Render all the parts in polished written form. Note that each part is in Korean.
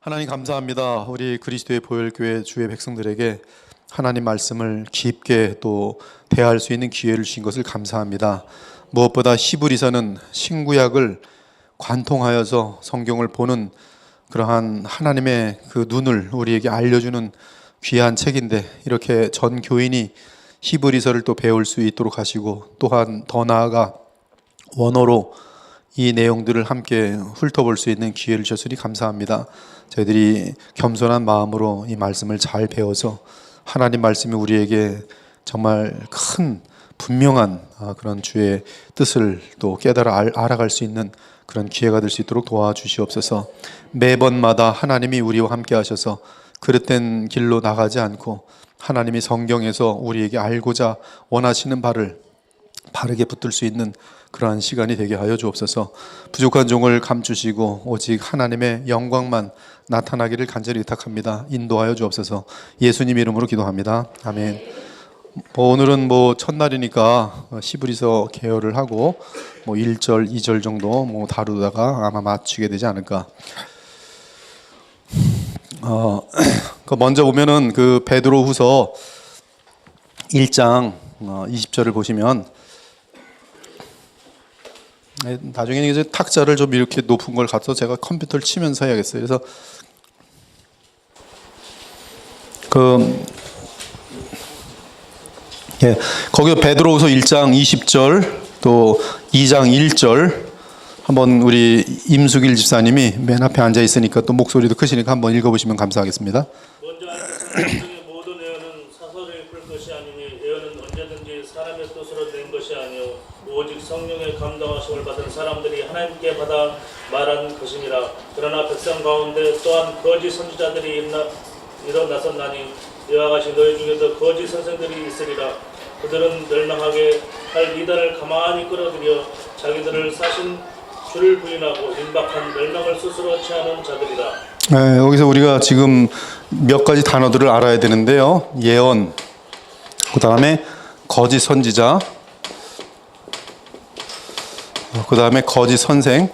하나님 감사합니다. 우리 그리스도의 보혈교회 주의 백성들에게 하나님 말씀을 깊게 또 대할 수 있는 기회를 주신 것을 감사합니다. 무엇보다 히브리서는 신구약을 관통하여서 성경을 보는 그러한 하나님의 그 눈을 우리에게 알려주는 귀한 책인데, 이렇게 전 교인이 히브리서를 또 배울 수 있도록 하시고, 또한 더 나아가 원어로 이 내용들을 함께 훑어볼 수 있는 기회를 주셨으니 감사합니다. 저희들이 겸손한 마음으로 이 말씀을 잘 배워서 하나님 말씀이 우리에게 정말 큰 분명한 그런 주의 뜻을 또 깨달아 알아갈 수 있는 그런 기회가 될 수 있도록 도와주시옵소서. 매번마다 하나님이 우리와 함께 하셔서 그릇된 길로 나가지 않고 하나님이 성경에서 우리에게 알고자 원하시는 바를 바르게 붙들 수 있는 그러한 시간이 되게 하여 주옵소서. 부족한 종을 감추시고 오직 하나님의 영광만 나타나기를 간절히 의탁합니다. 인도하여 주옵소서. 예수님 이름으로 기도합니다. 아멘. 오늘은 첫날이니까 히브리서 개요를 하고 1절, 2절 정도 다루다가 아마 마치게 되지 않을까. 먼저 보면은 그 베드로후서 1장 20절을 보시면, 나중에 이제 탁자를 좀 이렇게 높은 걸 갖서 제가 컴퓨터를 치면서 해야겠어요. 그래서 거기 베드로후서 1장 20절 또 2장 1절 한번 우리 임수길 집사님이 맨 앞에 앉아 있으니까 또 목소리도 크시니까 한번 읽어보시면 감사하겠습니다. 먼저 하나님의 모든 예언은 사설에 풀 것이 아니니 예언은 언제든지 사람의 뜻으로 된 것이 아니요 오직 성령의 감동하심을 받은 사람들이 하나님께 받아 말한 것이니라. 그러나 백성 가운데 또한 거짓 선지자들이 일어나섰나니 이와 같이 너희 중에도 거짓 선생들이 있으리라. 그들은 멸망하게 할 이단을 가만히 끌어들여 자기들을 사신 주를 부인하고 임박한 멸망을 스스로 취하는 자들이라. 네, 여기서 우리가 지금 몇 가지 단어들을 알아야 되는데요. 예언, 그 다음에 거짓 선지자, 그 다음에 거짓 선생,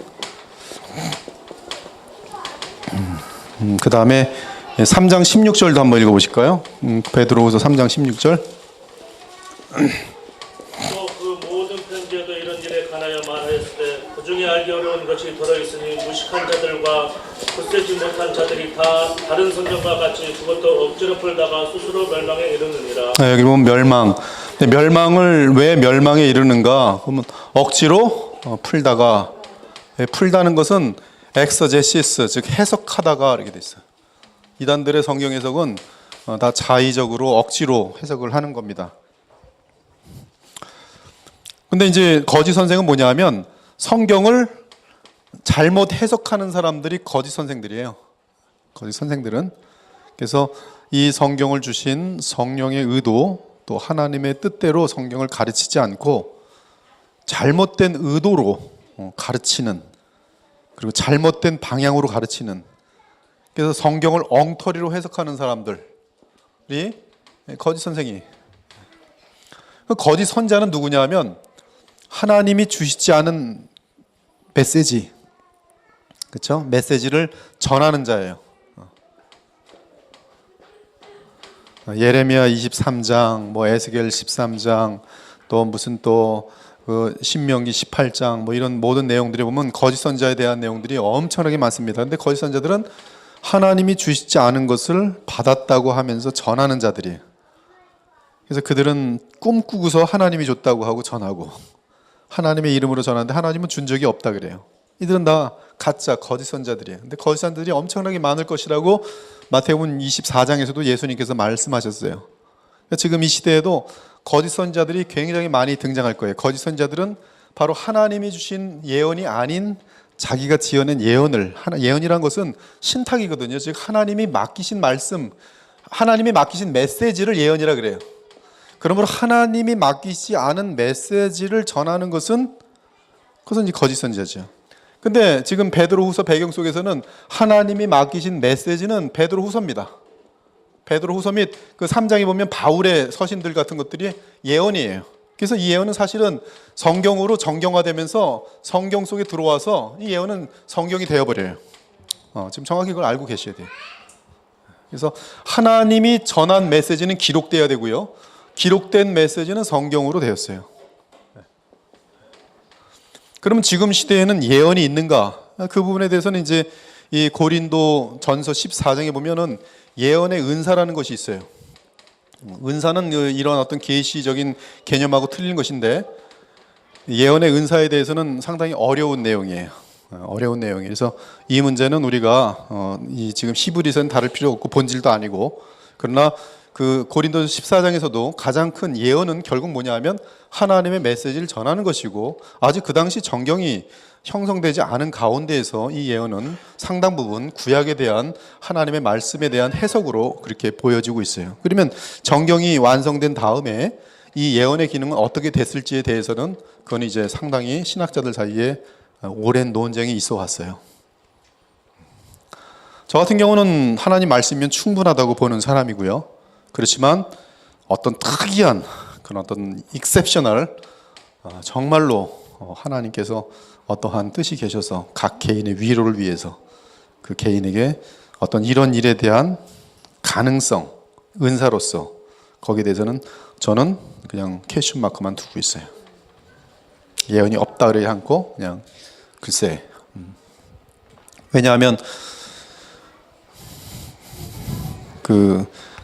그 다음에 3장 16절도 한번 읽어보실까요? 베드로후서 3장 16절. 또 그 모든 편지에도 이런 일에 관하여 말하였을 때 그 중에 알기 어려운 것이 들어있으니 무식한 자들과 굳세지 못한 자들이 다 다른 성경과 같이 그것도 억지로 풀다가 스스로 멸망에 이르느니라. 여기 보면 멸망. 멸망을 왜 멸망에 이르는가? 그러면 억지로 풀다가, 풀다는 것은 엑서제시스, 즉 해석하다가 이렇게 돼 있어요. 이단들의 성경 해석은 다 자의적으로 억지로 해석을 하는 겁니다. 근데 이제 거짓 선생은 뭐냐 하면 성경을 잘못 해석하는 사람들이 거짓 선생들이에요. 거짓 선생들은. 그래서 이 성경을 주신 성령의 의도, 또 하나님의 뜻대로 성경을 가르치지 않고 잘못된 의도로 가르치는, 그리고 잘못된 방향으로 가르치는, 그래서 성경을 엉터리로 해석하는 사람들이 거짓 선생이. 거짓 선자는 누구냐 하면 하나님이 주시지 않은 메시지, 그렇죠? 메시지를 전하는 자예요. 예레미야 23장, 에스겔 13장, 또 무슨 신명기 18장, 이런 모든 내용들이 보면 거짓 선자에 대한 내용들이 엄청나게 많습니다. 근데 거짓 선자들은 하나님이 주시지 않은 것을 받았다고 하면서 전하는 자들이에요. 그래서 그들은 꿈꾸고서 하나님이 줬다고 하고 전하고, 하나님의 이름으로 전하는데 하나님은 준 적이 없다 그래요. 이들은 다 가짜 거짓 선자들이에요. 근데 거짓 선자들이 엄청나게 많을 것이라고 마태복음 24장에서도 예수님께서 말씀하셨어요. 지금 이 시대에도 거짓 선자들이 굉장히 많이 등장할 거예요. 거짓 선자들은 바로 하나님이 주신 예언이 아닌 자기가 지어낸 예언을, 예언이란 것은 신탁이거든요. 즉 하나님이 맡기신 말씀, 하나님이 맡기신 메시지를 예언이라 그래요. 그러므로 하나님이 맡기지 않은 메시지를 전하는 그것은 이제 거짓 선지자죠. 근데 지금 베드로후서 배경 속에서는 하나님이 맡기신 메시지는 베드로후서입니다. 베드로후서 및 그 3장에 보면 바울의 서신들 같은 것들이 예언이에요. 그래서 이 예언은 사실은 성경으로 정경화되면서 성경 속에 들어와서 이 예언은 성경이 되어버려요. 지금 정확히 그걸 알고 계셔야 돼요. 그래서 하나님이 전한 메시지는 기록돼야 되고요. 기록된 메시지는 성경으로 되었어요. 그러면 지금 시대에는 예언이 있는가? 그 부분에 대해서는 이제 이 고린도 전서 14장에 보면은 예언의 은사라는 것이 있어요. 은사는 이런 어떤 계시적인 개념하고 틀린 것인데 예언의 은사에 대해서는 상당히 어려운 내용이에요. 어려운 내용이에요. 그래서 이 문제는 우리가 이 지금 히브리서는 다룰 필요 없고 본질도 아니고, 그러나 그 고린도서 14장에서도 가장 큰 예언은 결국 뭐냐 하면 하나님의 메시지를 전하는 것이고, 아직 그 당시 정경이 형성되지 않은 가운데에서 이 예언은 상당 부분 구약에 대한 하나님의 말씀에 대한 해석으로 그렇게 보여지고 있어요. 그러면 정경이 완성된 다음에 이 예언의 기능은 어떻게 됐을지에 대해서는 그건 이제 상당히 신학자들 사이에 오랜 논쟁이 있어 왔어요. 저 같은 경우는 하나님 말씀이면 충분하다고 보는 사람이고요. 그렇지만 어떤 특이한 그런 어떤 익셉셔널, 정말로 하나님께서 어떠한 뜻이 계셔서 각 개인의 위로를 위해서 그 개인에게 어떤 이런 일에 대한 가능성, 은사로서 거기에 대해서는 저는 그냥 퀘스천 마크만 두고 있어요. 예언이 없다 그래야 않고 그냥 글쎄. 왜냐하면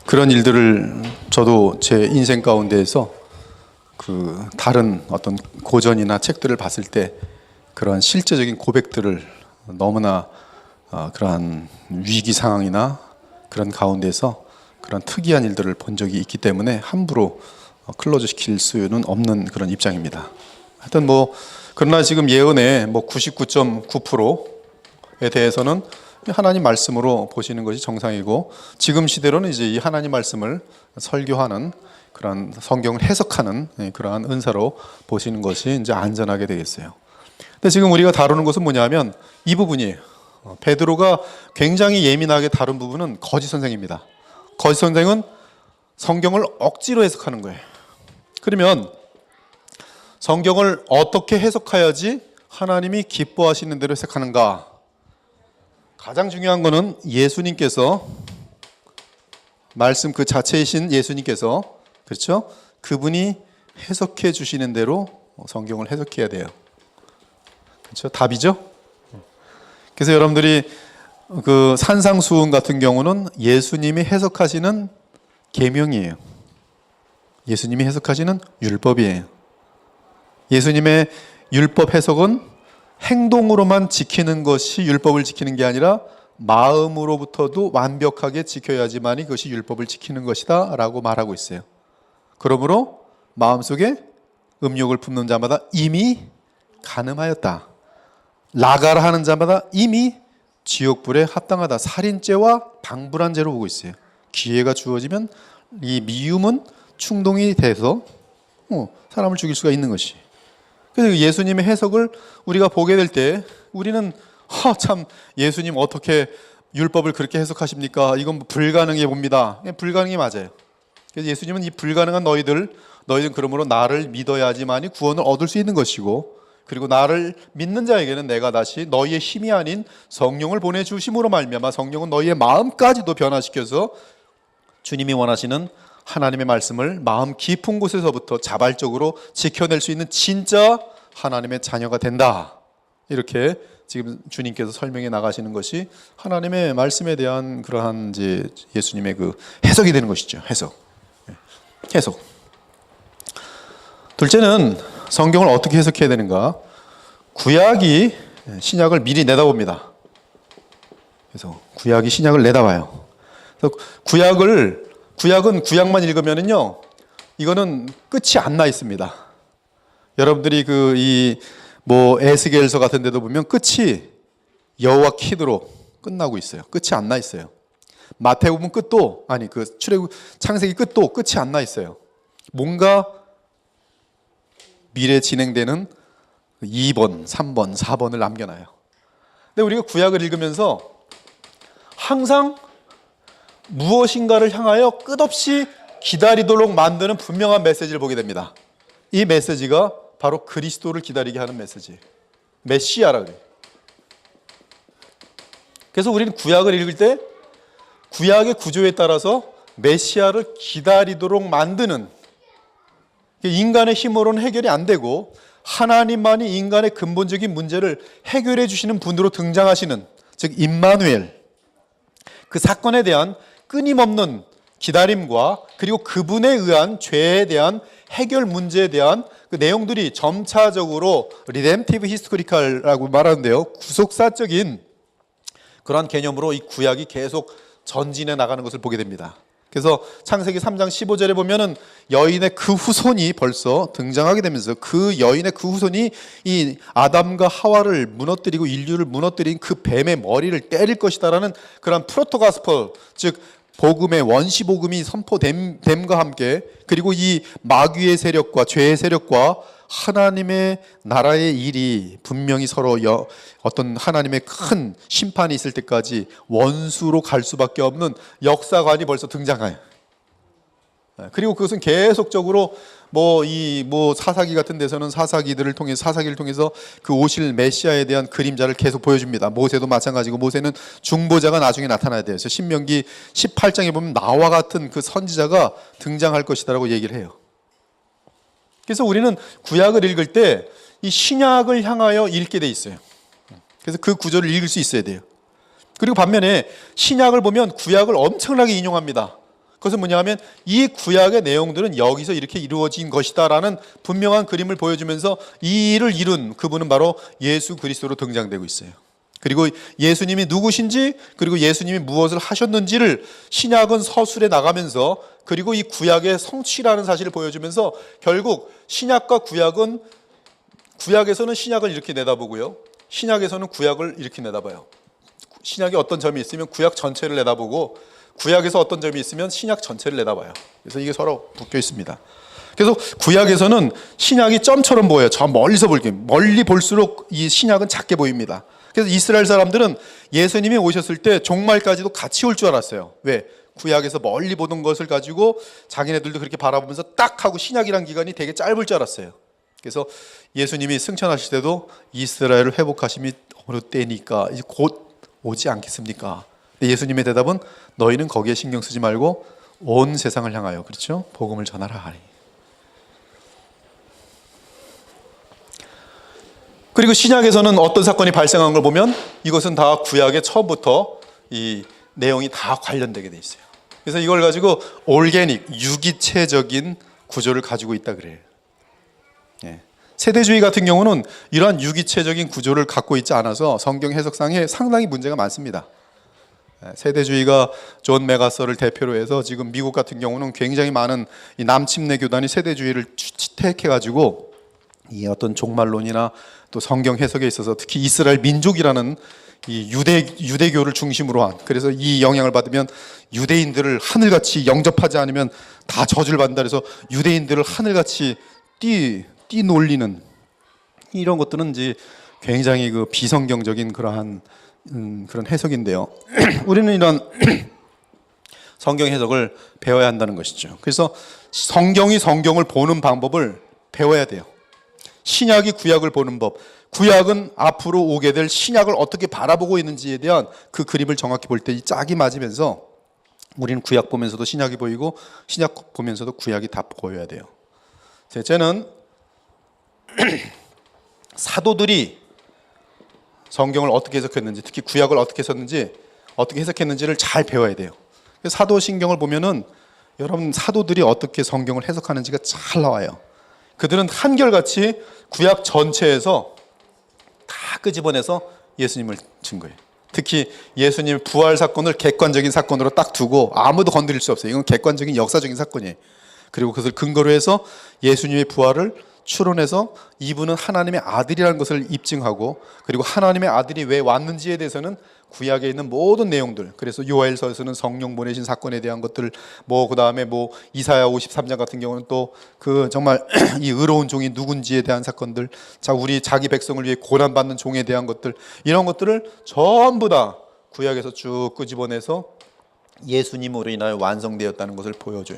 그런 일들을 저도 제 인생 가운데에서 다른 어떤 고전이나 책들을 봤을 때 그런 실제적인 고백들을 너무나 그러한 위기 상황이나 그런 가운데서 그런 특이한 일들을 본 적이 있기 때문에 함부로 클로즈 시킬 수는 없는 그런 입장입니다. 하여튼 그러나 지금 예언의 99.9%에 대해서는 하나님 말씀으로 보시는 것이 정상이고, 지금 시대로는 이제 이 하나님 말씀을 설교하는 그런 성경을 해석하는 그러한 은사로 보시는 것이 이제 안전하게 되겠어요. 근데 지금 우리가 다루는 것은 뭐냐면 이 부분이에요. 베드로가 굉장히 예민하게 다룬 부분은 거짓 선생입니다. 거짓 선생은 성경을 억지로 해석하는 거예요. 그러면 성경을 어떻게 해석해야지 하나님이 기뻐하시는 대로 해석하는가? 가장 중요한 것은 예수님께서, 말씀 그 자체이신 예수님께서, 그렇죠? 그분이 해석해 주시는 대로 성경을 해석해야 돼요. 그렇죠? 답이죠? 그래서 여러분들이 그 산상수훈 같은 경우는 예수님이 해석하시는 계명이에요. 예수님이 해석하시는 율법이에요. 예수님의 율법 해석은 행동으로만 지키는 것이 율법을 지키는 게 아니라 마음으로부터도 완벽하게 지켜야지만이 그것이 율법을 지키는 것이다 라고 말하고 있어요. 그러므로 마음속에 음욕을 품는 자마다 이미 간음하였다. 나가라 하는 자마다 이미 지옥불에 합당하다. 살인죄와 방불한 죄로 보고 있어요. 기회가 주어지면 이 미움은 충동이 돼서 사람을 죽일 수가 있는 것이. 그래서 예수님의 해석을 우리가 보게 될 때 우리는 참 예수님 어떻게 율법을 그렇게 해석하십니까? 이건 불가능해 봅니다. 불가능이 맞아요. 그래서 예수님은 이 불가능한 너희들은 그러므로 나를 믿어야지만이 구원을 얻을 수 있는 것이고, 그리고 나를 믿는 자에게는 내가 다시 너희의 힘이 아닌 성령을 보내주심으로 말미암아 성령은 너희의 마음까지도 변화시켜서 주님이 원하시는 하나님의 말씀을 마음 깊은 곳에서부터 자발적으로 지켜낼 수 있는 진짜 하나님의 자녀가 된다. 이렇게 지금 주님께서 설명해 나가시는 것이 하나님의 말씀에 대한 그러한 이제 예수님의 그 해석이 되는 것이죠. 해석. 둘째는 성경을 어떻게 해석해야 되는가? 구약이 신약을 미리 내다봅니다. 그래서 구약이 신약을 내다봐요. 그래서 구약은 구약만 읽으면은요, 이거는 끝이 안 나 있습니다. 여러분들이 에스겔서 같은 데도 보면 끝이 여호와 키드로 끝나고 있어요. 끝이 안 나 있어요. 마태복음 끝도, 창세기 끝도 끝이 안 나 있어요. 뭔가 미래 진행되는 2번, 3번, 4번을 남겨놔요. 근데 우리가 구약을 읽으면서 항상 무엇인가를 향하여 끝없이 기다리도록 만드는 분명한 메시지를 보게 됩니다. 이 메시지가 바로 그리스도를 기다리게 하는 메시지. 메시아라 그래요. 그래서 우리는 구약을 읽을 때 구약의 구조에 따라서 메시아를 기다리도록 만드는, 인간의 힘으로는 해결이 안 되고 하나님만이 인간의 근본적인 문제를 해결해 주시는 분으로 등장하시는, 즉 임마누엘, 그 사건에 대한 끊임없는 기다림과 그리고 그분에 의한 죄에 대한 해결 문제에 대한 그 내용들이 점차적으로 리뎀티브 히스토리칼이라고 말하는데요, 구속사적인 그러한 개념으로 이 구약이 계속 전진해 나가는 것을 보게 됩니다. 그래서 창세기 3장 15절에 보면은 여인의 그 후손이 벌써 등장하게 되면서 그 여인의 그 후손이 이 아담과 하와를 무너뜨리고 인류를 무너뜨린 그 뱀의 머리를 때릴 것이다라는 그런 프로토가스펄, 즉 복음의 원시 복음이 선포됨과 함께, 그리고 이 마귀의 세력과 죄의 세력과 하나님의 나라의 일이 분명히 서로 어떤 하나님의 큰 심판이 있을 때까지 원수로 갈 수밖에 없는 역사관이 벌써 등장해요. 그리고 그것은 계속적으로 사사기 같은 데서는 사사기를 통해서 그 오실 메시아에 대한 그림자를 계속 보여줍니다. 모세도 마찬가지고, 모세는 중보자가 나중에 나타나야 돼요. 그래서 신명기 18장에 보면 나와 같은 그 선지자가 등장할 것이다라고 얘기를 해요. 그래서 우리는 구약을 읽을 때 이 신약을 향하여 읽게 돼 있어요. 그래서 그 구조를 읽을 수 있어야 돼요. 그리고 반면에 신약을 보면 구약을 엄청나게 인용합니다. 그것은 뭐냐 하면 이 구약의 내용들은 여기서 이렇게 이루어진 것이다라는 분명한 그림을 보여주면서 이 일을 이룬 그분은 바로 예수 그리스도로 등장되고 있어요. 그리고 예수님이 누구신지, 그리고 예수님이 무엇을 하셨는지를 신약은 서술해 나가면서, 그리고 이 구약의 성취라는 사실을 보여주면서 결국 신약과 구약은, 구약에서는 신약을 이렇게 내다보고요, 신약에서는 구약을 이렇게 내다봐요. 신약에 어떤 점이 있으면 구약 전체를 내다보고, 구약에서 어떤 점이 있으면 신약 전체를 내다봐요. 그래서 이게 서로 묶여 있습니다. 그래서 구약에서는 신약이 점처럼 보여요. 저 멀리서 멀리 볼수록 이 신약은 작게 보입니다. 그래서 이스라엘 사람들은 예수님이 오셨을 때 종말까지도 같이 올 줄 알았어요. 왜? 구약에서 멀리 보던 것을 가지고 자기네들도 그렇게 바라보면서 딱 하고 신약이란 기간이 되게 짧을 줄 알았어요. 그래서 예수님이 승천하실 때도 이스라엘을 회복하심이 어느 때니까 이제 곧 오지 않겠습니까? 근데 예수님의 대답은 너희는 거기에 신경 쓰지 말고 온 세상을 향하여, 그렇죠? 복음을 전하라 하리. 그리고 신약에서는 어떤 사건이 발생한 걸 보면 이것은 다 구약의 처음부터 이 내용이 다 관련되게 돼 있어요. 그래서 이걸 가지고 올게닉, 유기체적인 구조를 가지고 있다 그래요. 예. 세대주의 같은 경우는 이러한 유기체적인 구조를 갖고 있지 않아서 성경 해석상에 상당히 문제가 많습니다. 세대주의가 존 메가서를 대표로 해서 지금 미국 같은 경우는 굉장히 많은 이 남침내 교단이 세대주의를 채택해가지고 이 어떤 종말론이나 또 성경 해석에 있어서 특히 이스라엘 민족이라는 이 유대교를 중심으로 한, 그래서 이 영향을 받으면 유대인들을 하늘같이 영접하지 않으면 다 저주를 받는다, 그래서 유대인들을 하늘같이 뛰놀리는 이런 것들은 이제 굉장히 그 비성경적인 그러한 그런 해석인데요. 우리는 이런 성경 해석을 배워야 한다는 것이죠. 그래서 성경이 성경을 보는 방법을 배워야 돼요. 신약이 구약을 보는 법, 구약은 앞으로 오게 될 신약을 어떻게 바라보고 있는지에 대한 그 그림을 정확히 볼 때 이 짝이 맞으면서 우리는 구약 보면서도 신약이 보이고 신약 보면서도 구약이 다 보여야 돼요. 셋째는 사도들이 성경을 어떻게 해석했는지, 특히 구약을 어떻게 썼는지, 어떻게 해석했는지를 잘 배워야 돼요. 사도신경을 보면은 여러분 사도들이 어떻게 성경을 해석하는지가 잘 나와요. 그들은 한결같이 구약 전체에서 다 끄집어내서 예수님을 증거해요. 특히 예수님의 부활 사건을 객관적인 사건으로 딱 두고 아무도 건드릴 수 없어요. 이건 객관적인 역사적인 사건이에요. 그리고 그것을 근거로 해서 예수님의 부활을 추론해서 이분은 하나님의 아들이라는 것을 입증하고, 그리고 하나님의 아들이 왜 왔는지에 대해서는 구약에 있는 모든 내용들, 그래서 요엘서에서는 성령 보내신 사건에 대한 것들, 그 다음에 이사야 53장 같은 경우는 또 그 정말 이 의로운 종이 누군지에 대한 사건들, 우리 자기 백성을 위해 고난받는 종에 대한 것들, 이런 것들을 전부 다 구약에서 쭉 끄집어내서 예수님으로 인하여 완성되었다는 것을 보여줘요.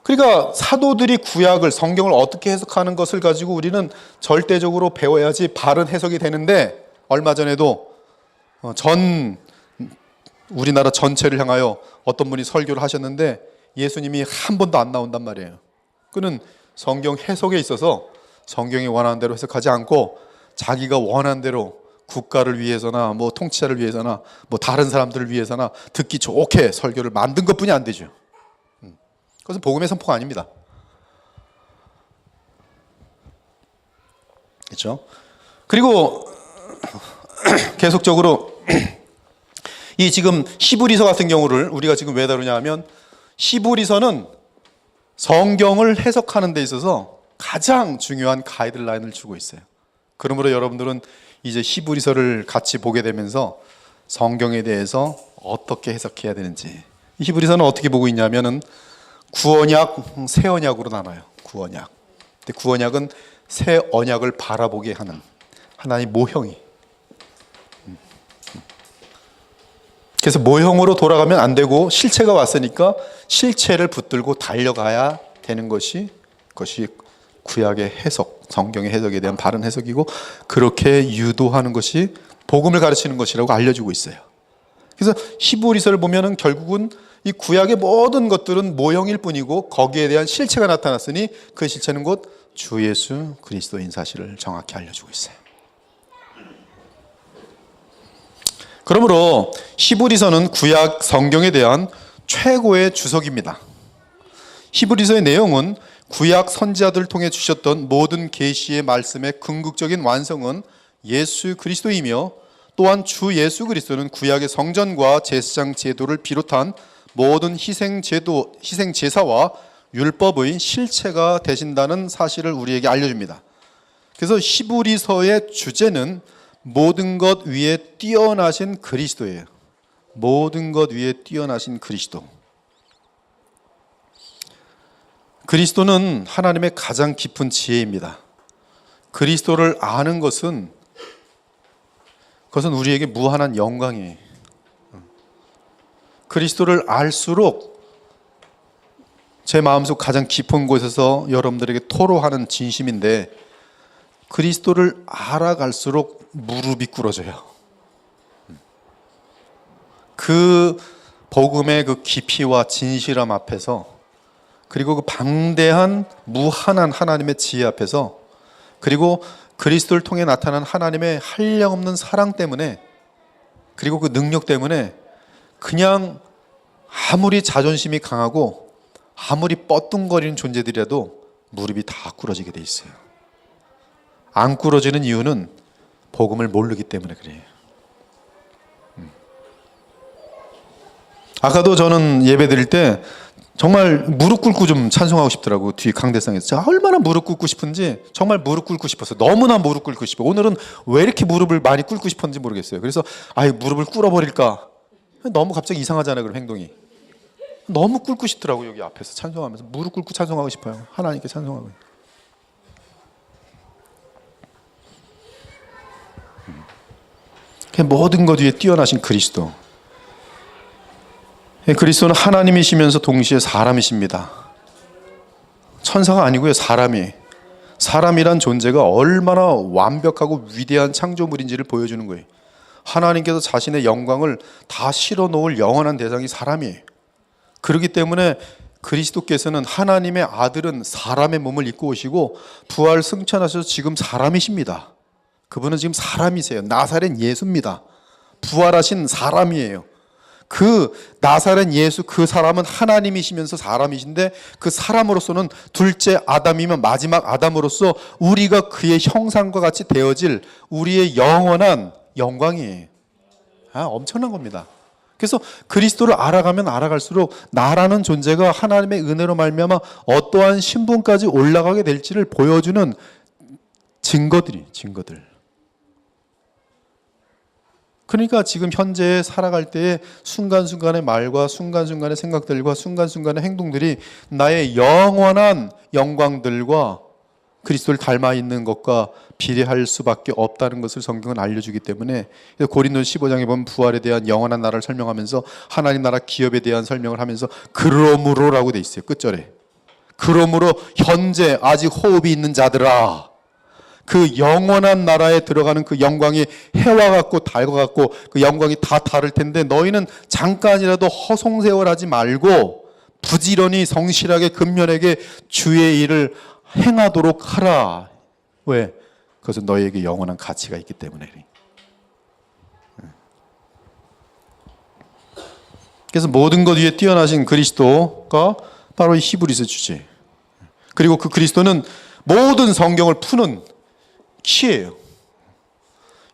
그러니까 사도들이 구약을, 성경을 어떻게 해석하는 것을 가지고 우리는 절대적으로 배워야지 바른 해석이 되는데, 얼마 전에도 전 우리나라 전체를 향하여 어떤 분이 설교를 하셨는데 예수님이 한 번도 안 나온단 말이에요. 그는 성경 해석에 있어서 성경이 원하는 대로 해석하지 않고 자기가 원하는 대로 국가를 위해서나 뭐 통치자를 위해서나 뭐 다른 사람들을 위해서나 듣기 좋게 설교를 만든 것뿐이 안 되죠. 그것은 복음의 선포가 아닙니다. 그렇죠? 그리고 계속적으로 이 지금 히브리서 같은 경우를 우리가 지금 왜 다루냐 하면 히브리서는 성경을 해석하는 데 있어서 가장 중요한 가이드라인을 주고 있어요. 그러므로 여러분들은 이제 히브리서를 같이 보게 되면서 성경에 대해서 어떻게 해석해야 되는지, 이 히브리서는 어떻게 보고 있냐면은 구언약, 새 언약으로 나눠요. 구언약. 근데 구언약은 새 언약을 바라보게 하는 하나의 모형이. 그래서 모형으로 돌아가면 안 되고 실체가 왔으니까 실체를 붙들고 달려가야 되는 것이 구약의 해석, 성경의 해석에 대한 바른 해석이고, 그렇게 유도하는 것이 복음을 가르치는 것이라고 알려주고 있어요. 그래서 히브리서를 보면은 결국은 이 구약의 모든 것들은 모형일 뿐이고 거기에 대한 실체가 나타났으니 그 실체는 곧 주 예수 그리스도인 사실을 정확히 알려주고 있어요. 그러므로 히브리서는 구약 성경에 대한 최고의 주석입니다. 히브리서의 내용은 구약 선지자들을 통해 주셨던 모든 계시의 말씀의 궁극적인 완성은 예수 그리스도이며, 또한 주 예수 그리스도는 구약의 성전과 제사장 제도를 비롯한 모든 희생 제사와 율법의 실체가 되신다는 사실을 우리에게 알려줍니다. 그래서 히브리서의 주제는 모든 것 위에 뛰어나신 그리스도예요. 모든 것 위에 뛰어나신 그리스도. 그리스도는 하나님의 가장 깊은 지혜입니다. 그리스도를 아는 그것은 우리에게 무한한 영광이에요. 그리스도를 알수록 제 마음속 가장 깊은 곳에서 여러분들에게 토로하는 진심인데, 그리스도를 알아갈수록 무릎이 꿇어져요. 그 복음의 그 깊이와 진실함 앞에서, 그리고 그 방대한 무한한 하나님의 지혜 앞에서, 그리고 그리스도를 통해 나타난 하나님의 한량없는 사랑 때문에, 그리고 그 능력 때문에 그냥 아무리 자존심이 강하고 아무리 뻗뚱거리는 존재들이라도 무릎이 다 꿇어지게 돼 있어요. 안 꿇어지는 이유는 복음을 모르기 때문에 그래요. 아까도 저는 예배 드릴 때 정말 무릎 꿇고 좀 찬송하고 싶더라고. 뒤 강대상에서 제가 얼마나 무릎 꿇고 싶은지, 정말 무릎 꿇고 싶어서 너무나 무릎 꿇고 싶어. 오늘은 왜 이렇게 무릎을 많이 꿇고 싶었는지 모르겠어요. 그래서 무릎을 꿇어버릴까, 너무 갑자기 이상하잖아요, 그런 행동이. 너무 꿇고 싶더라고. 여기 앞에서 찬송하면서 무릎 꿇고 찬송하고 싶어요. 하나님께 찬송하고. 모든 것 위에 뛰어나신 그리스도. 그리스도는 하나님이시면서 동시에 사람이십니다. 천사가 아니고요, 사람이. 사람이란 존재가 얼마나 완벽하고 위대한 창조물인지를 보여주는 거예요. 하나님께서 자신의 영광을 다 실어놓을 영원한 대상이 사람이에요. 그렇기 때문에 그리스도께서는, 하나님의 아들은 사람의 몸을 입고 오시고 부활 승천하셔서 지금 사람이십니다. 그분은 지금 사람이세요. 나사렛 예수입니다. 부활하신 사람이에요. 그 나사렛 예수, 그 사람은 하나님이시면서 사람이신데, 그 사람으로서는 둘째 아담이면 마지막 아담으로서 우리가 그의 형상과 같이 되어질 우리의 영원한 영광이에요. 엄청난 겁니다. 그래서 그리스도를 알아가면 알아갈수록 나라는 존재가 하나님의 은혜로 말미암아 어떠한 신분까지 올라가게 될지를 보여주는 증거들. 그러니까 지금 현재 살아갈 때의 순간순간의 말과 순간순간의 생각들과 순간순간의 행동들이 나의 영원한 영광들과 그리스도를 닮아 있는 것과 비례할 수밖에 없다는 것을 성경은 알려주기 때문에, 고린도서 15장에 보면 부활에 대한 영원한 나라를 설명하면서 하나님 나라 기업에 대한 설명을 하면서 그러므로라고 돼 있어요. 끝절에. 그러므로 현재 아직 호흡이 있는 자들아, 그 영원한 나라에 들어가는 그 영광이 해와 같고 달과 같고 그 영광이 다 다를 텐데 너희는 잠깐이라도 허송세월하지 말고 부지런히 성실하게 근면하게 주의 일을 행하도록 하라. 왜? 그것은 너희에게 영원한 가치가 있기 때문에. 그래서 모든 것 위에 뛰어나신 그리스도가 바로 이 히브리서 주제. 그리고 그 그리스도는 모든 성경을 푸는 키예요.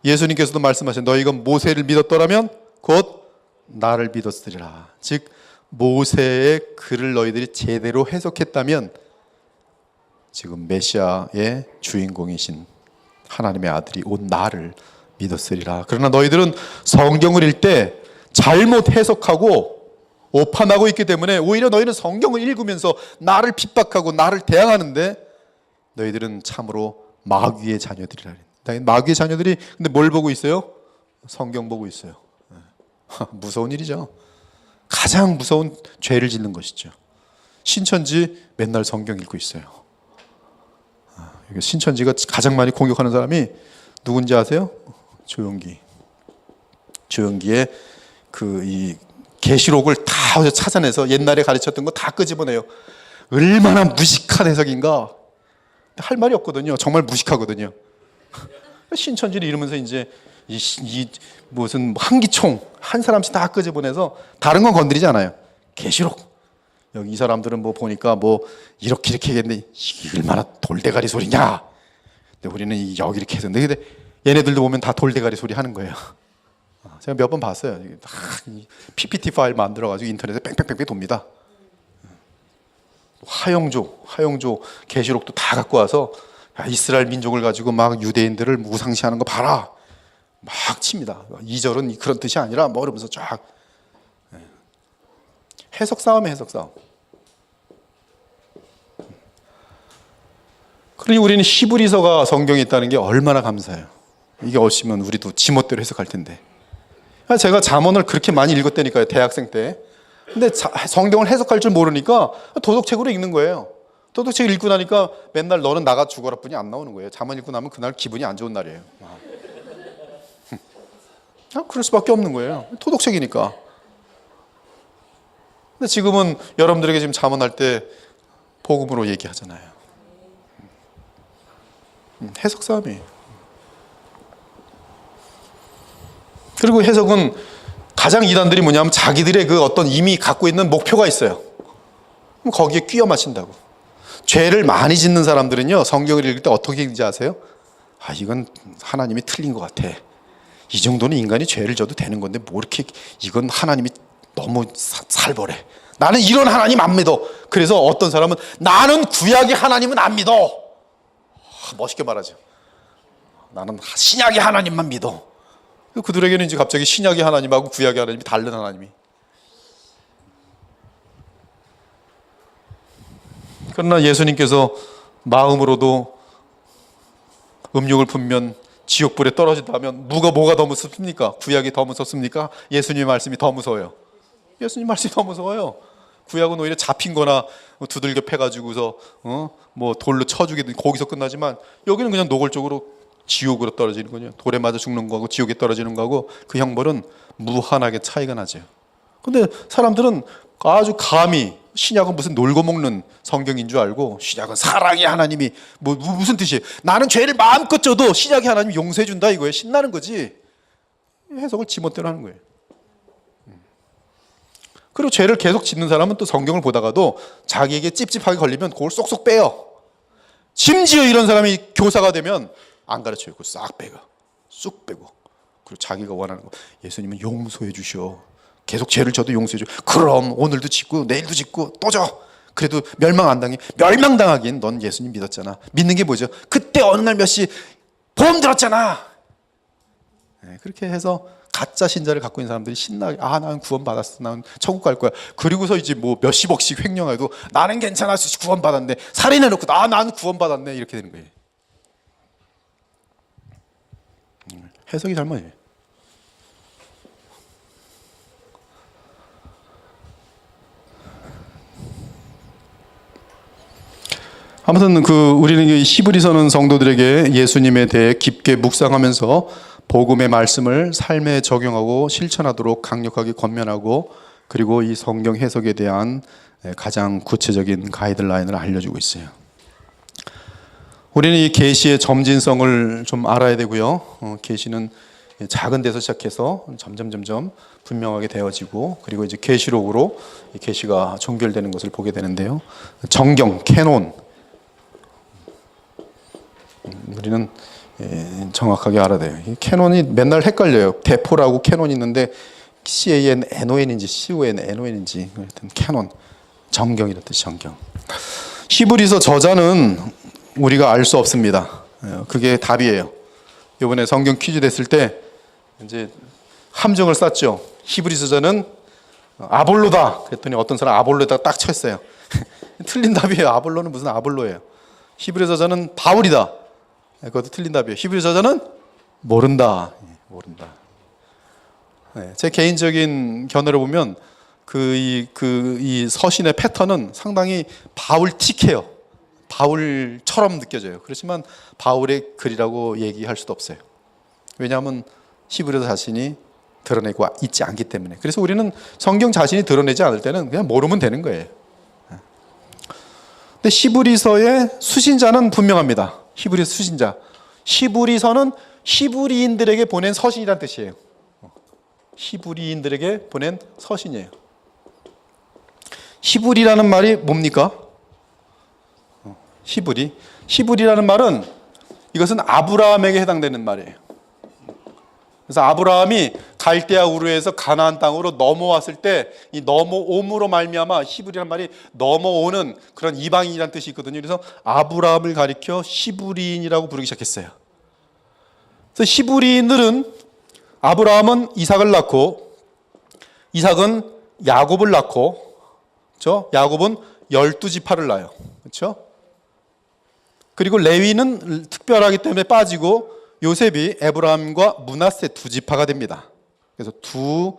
예수님께서도 말씀하신 너희가 모세를 믿었더라면 곧 나를 믿었으리라. 즉 모세의 글을 너희들이 제대로 해석했다면 지금 메시아의 주인공이신 하나님의 아들이 온 나를 믿었으리라. 그러나 너희들은 성경을 읽을 때 잘못 해석하고 오판하고 있기 때문에 오히려 너희는 성경을 읽으면서 나를 핍박하고 나를 대항하는데 너희들은 참으로 마귀의 자녀들이라. 마귀의 자녀들이 근데 뭘 보고 있어요? 성경 보고 있어요. 무서운 일이죠. 가장 무서운 죄를 짓는 것이죠. 신천지 맨날 성경 읽고 있어요. 신천지가 가장 많이 공격하는 사람이 누군지 아세요? 조용기의 이 계시록을 다 찾아내서 옛날에 가르쳤던 거 다 끄집어내요. 얼마나 무식한 해석인가. 할 말이 없거든요. 정말 무식하거든요. 신천지를 이러면서 이제 이 무슨 한기총 한 사람씩 다 끄집어내서 다른 건 건드리지 않아요. 계시록 여기 이 사람들은 뭐 보니까 뭐 이렇게 했는데 이게 얼마나 돌대가리 소리냐. 근데 우리는 여기 이렇게 했는데 근데 얘네들도 보면 다 돌대가리 소리 하는 거예요. 제가 몇 번 봤어요. PPT 파일 만들어가지고 인터넷에 뺑뺑뺑뺑 돕니다. 화영조 계시록도 다 갖고 와서 이스라엘 민족을 가지고 막 유대인들을 무상시하는 거 봐라. 막 칩니다. 2절은 그런 뜻이 아니라 뭐 이러면서 쫙. 해석 싸움이에요, 해석 싸움. 그러니 우리는 히브리서가 성경에 있다는 게 얼마나 감사해요. 이게 없으면 우리도 지멋대로 해석할 텐데. 제가 잠언을 그렇게 많이 읽었다니까요, 대학생 때. 근데 성경을 해석할 줄 모르니까 도덕책으로 읽는 거예요. 도덕책 읽고 나니까 맨날 너는 나가 죽어라 뿐이 안 나오는 거예요. 잠언 읽고 나면 그날 기분이 안 좋은 날이에요. 그럴 수밖에 없는 거예요. 도덕책이니까. 근데 지금은 여러분들에게 지금 잠언할 때 복음으로 얘기하잖아요. 해석 싸움이에요. 그리고 해석은 가장 이단들이 뭐냐면 자기들의 그 어떤 이미 갖고 있는 목표가 있어요. 그럼 거기에 끼워 맞춘다고. 죄를 많이 짓는 사람들은요, 성경을 읽을 때 어떻게 읽는지 아세요? 이건 하나님이 틀린 것 같아. 이 정도는 인간이 죄를 져도 되는 건데 뭐 이렇게 이건 하나님이 너무 살벌해. 나는 이런 하나님 안 믿어. 그래서 어떤 사람은 나는 구약의 하나님은 안 믿어. 멋있게 말하죠. 나는 신약의 하나님만 믿어. 그들에게는 이제 갑자기 신약의 하나님하고 구약의 하나님이 다른 하나님이. 그러나 예수님께서 마음으로도 음욕을 품면 지옥불에 떨어진다면 뭐가 더 무섭습니까? 구약이 더 무섭습니까? 예수님의 말씀이 더 무서워요. 예수님 말씀이 더 무서워요. 구약은 오히려 잡힌 거나 두들겨 패가지고서 뭐 돌로 쳐 죽이든 거기서 끝나지만 여기는 그냥 노골적으로 지옥으로 떨어지는 거죠. 돌에 맞아 죽는 거하고 지옥에 떨어지는 거하고 그 형벌은 무한하게 차이가 나죠. 근데 사람들은 아주 감히 신약은 무슨 놀고 먹는 성경인 줄 알고 신약은 사랑의 하나님이 뭐 무슨 뜻이에요? 나는 죄를 마음껏 져도 신약의 하나님이 용서해 준다 이거예요. 신나는 거지. 해석을 지멋대로 하는 거예요. 그리고 죄를 계속 짓는 사람은 또 성경을 보다가도 자기에게 찝찝하게 걸리면 그걸 쏙쏙 빼요. 심지어 이런 사람이 교사가 되면 안 가르쳐요. 그걸 싹 빼고 쑥 빼고 그리고 자기가 원하는 거 예수님은 용서해 주셔. 계속 죄를 져도 용서해 줘. 그럼 오늘도 짓고 내일도 짓고 또 져. 그래도 멸망 안 당해. 멸망당하기엔 넌 예수님 믿었잖아. 믿는 게 뭐죠? 그때 어느 날 몇 시 보험 들었잖아. 네, 그렇게 해서 가짜 신자를 갖고 있는 사람들이 신나게 나는 구원 받았어. 나는 천국 갈 거야. 그리고서 이제 뭐 몇십억씩 횡령해도 나는 괜찮아. 구원 받았네. 살인해놓고 나는 구원 받았네. 이렇게 되는 거예요. 해석이 잘못이에요. 아무튼 우리는 이 히브리서는 성도들에게 예수님에 대해 깊게 묵상하면서 복음의 말씀을 삶에 적용하고 실천하도록 강력하게 권면하고, 그리고 이 성경 해석에 대한 가장 구체적인 가이드라인을 알려주고 있어요. 우리는 이 계시의 점진성을 좀 알아야 되고요. 계시는 작은 데서 시작해서 점점 분명하게 되어지고, 그리고 이제 계시록으로 이 계시가 종결되는 것을 보게 되는데요. 정경, 캐논, 우리는 정확하게 알아야 돼요. 이 캐논이 맨날 헷갈려요. 대포라고 캐논이 있는데 CANNON인지 CONNON인지, 하여튼 캐논, 정경이란 뜻이 정경. 히브리서 저자는 우리가 알 수 없습니다. 그게 답이에요. 이번에 성경 퀴즈 됐을 때 이제 함정을 쌌죠. 히브리서 저자는 아볼로다 그랬더니 어떤 사람 아볼로에다 딱 쳤어요. 틀린 답이에요. 아볼로는 무슨 아볼로예요. 히브리서 저자는 바울이다. 그것도 틀린 답이에요. 히브리서 저자는 모른다. 모른다. 제 개인적인 견해를 보면 이 서신의 패턴은 상당히 바울틱해요. 바울처럼 느껴져요. 그렇지만 바울의 글이라고 얘기할 수도 없어요. 왜냐하면 히브리서 자신이 드러내고 있지 않기 때문에. 그래서 우리는 성경 자신이 드러내지 않을 때는 그냥 모르면 되는 거예요. 근데 히브리서의 수신자는 분명합니다. 히브리서 수신자. 히브리서는 히브리인들에게 보낸 서신이란 뜻이에요. 히브리인들에게 보낸 서신이에요. 히브리라는 말이 뭡니까? 히브리라는 말은 이것은 아브라함에게 해당되는 말이에요. 그래서 아브라함이 갈대아 우르에서 가나안 땅으로 넘어왔을 때 이 넘어옴으로 말미암아 히브리라는 말이 넘어오는 그런 이방인이라는 뜻이 있거든요. 그래서 아브라함을 가리켜 히브리인이라고 부르기 시작했어요. 그래서 히브리인들은 아브라함은 이삭을 낳고, 이삭은 야곱을 낳고, 그렇죠? 야곱은 12지파를 낳아요. 그렇죠? 그리고 레위는 특별하기 때문에 빠지고 요셉이 에브라임과 므낫세 두 지파가 됩니다. 그래서 두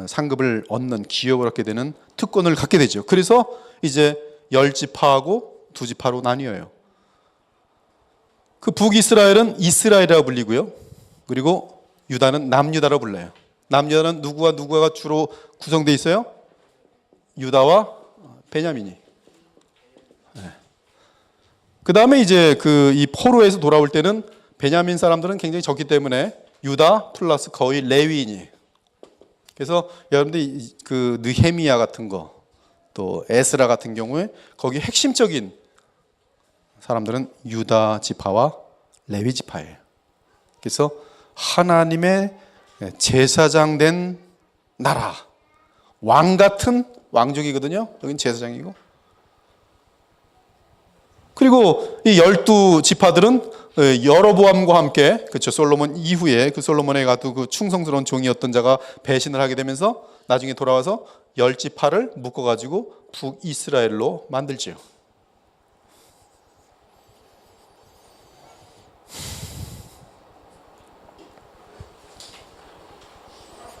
상급을 얻는, 기업을 얻게 되는 특권을 갖게 되죠. 그래서 이제 10지파하고 두 지파로 나뉘어요. 그 북이스라엘은 이스라엘이라고 불리고요. 그리고 유다는 남유다라고 불러요. 남유다는 누구가 주로 구성되어 있어요? 유다와 베냐민이. 그 다음에 이제 이 포로에서 돌아올 때는 베냐민 사람들은 굉장히 적기 때문에 유다 플러스 거의 레위인이에요. 그래서 여러분들이 느헤미야 같은 거, 또 에스라 같은 경우에 거기 핵심적인 사람들은 유다 지파와 레위 지파예요. 그래서 하나님의 제사장 된 나라, 왕 같은 왕족이거든요. 여긴 제사장이고. 그리고 이 12지파들은 여로보암과 함께, 그렇죠, 솔로몬 이후에 솔로몬에 가도 충성스러운 종이었던 자가 배신을 하게 되면서 나중에 돌아와서 10지파를 묶어가지고 북이스라엘로 만들지요.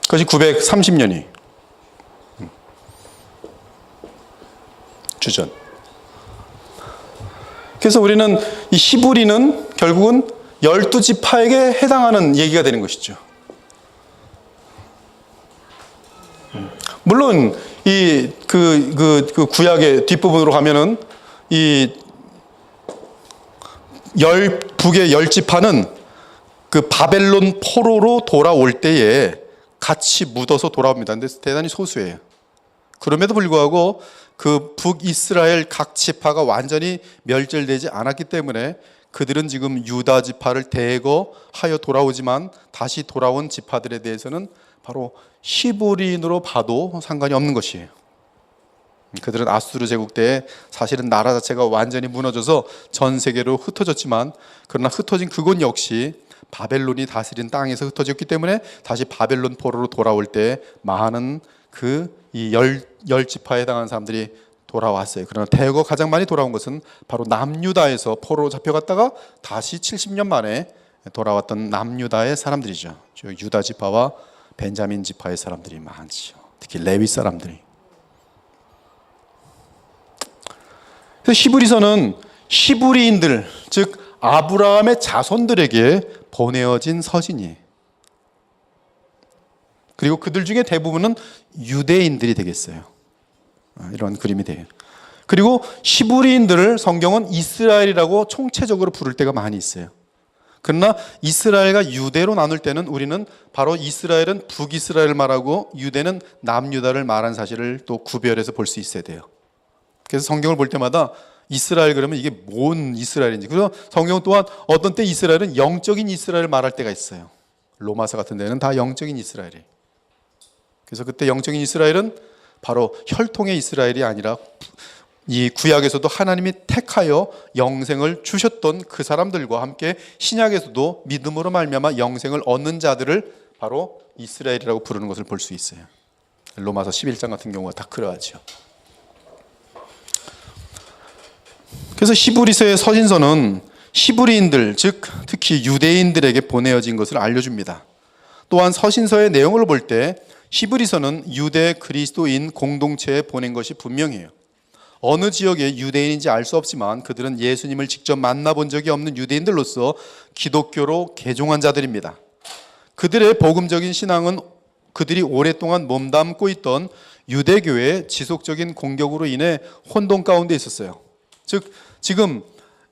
그것이 930년이 주전. 그래서 우리는 이 히브리는 결국은 12지파에게 해당하는 얘기가 되는 것이죠. 물론 이 구약의 뒷부분으로 가면은 이 북의 10지파는 바벨론 포로로 돌아올 때에 같이 묻어서 돌아옵니다. 근데 대단히 소수예요. 그럼에도 불구하고 북이스라엘 각 지파가 완전히 멸절되지 않았기 때문에 그들은 지금 유다 지파를 대거하여 돌아오지만 다시 돌아온 지파들에 대해서는 바로 히브리인으로 봐도 상관이 없는 것이에요. 그들은 아수르 제국 때에 사실은 나라 자체가 완전히 무너져서 전 세계로 흩어졌지만, 그러나 흩어진 그곳 역시 바벨론이 다스린 땅에서 흩어졌기 때문에 다시 바벨론 포로로 돌아올 때 많은 이 10지파에 해당하는 사람들이 돌아왔어요. 그러나 대거 가장 많이 돌아온 것은 바로 남유다에서 포로로 잡혀갔다가 다시 70년 만에 돌아왔던 남유다의 사람들이죠. 유다 지파와 벤자민 지파의 사람들이 많죠. 특히 레위 사람들이. 그래서 히브리서는 히브리인들, 즉 아브라함의 자손들에게 보내어진 서신이에요. 그리고 그들 중에 대부분은 유대인들이 되겠어요. 이런 그림이 돼요. 그리고 히브리인들을 성경은 이스라엘이라고 총체적으로 부를 때가 많이 있어요. 그러나 이스라엘과 유대로 나눌 때는 우리는 바로 이스라엘은 북이스라엘을 말하고 유대는 남유다를 말한 사실을 또 구별해서 볼 수 있어야 돼요. 그래서 성경을 볼 때마다 이스라엘 그러면 이게 뭔 이스라엘인지. 그래서 성경 또한 어떤 때 이스라엘은 영적인 이스라엘을 말할 때가 있어요. 로마서 같은 데는 다 영적인 이스라엘이에요. 그래서 그때 영적인 이스라엘은 바로 혈통의 이스라엘이 아니라 이 구약에서도 하나님이 택하여 영생을 주셨던 그 사람들과 함께 신약에서도 믿음으로 말미암아 영생을 얻는 자들을 바로 이스라엘이라고 부르는 것을 볼 수 있어요. 로마서 11장 같은 경우가 다 그러하죠. 그래서 히브리서의 서신서는 히브리인들, 즉 특히 유대인들에게 보내어진 것을 알려줍니다. 또한 서신서의 내용을 볼 때 히브리서는 유대 그리스도인 공동체에 보낸 것이 분명해요. 어느 지역의 유대인인지 알 수 없지만 그들은 예수님을 직접 만나본 적이 없는 유대인들로서 기독교로 개종한 자들입니다. 그들의 복음적인 신앙은 그들이 오랫동안 몸담고 있던 유대교의 지속적인 공격으로 인해 혼돈 가운데 있었어요. 즉 지금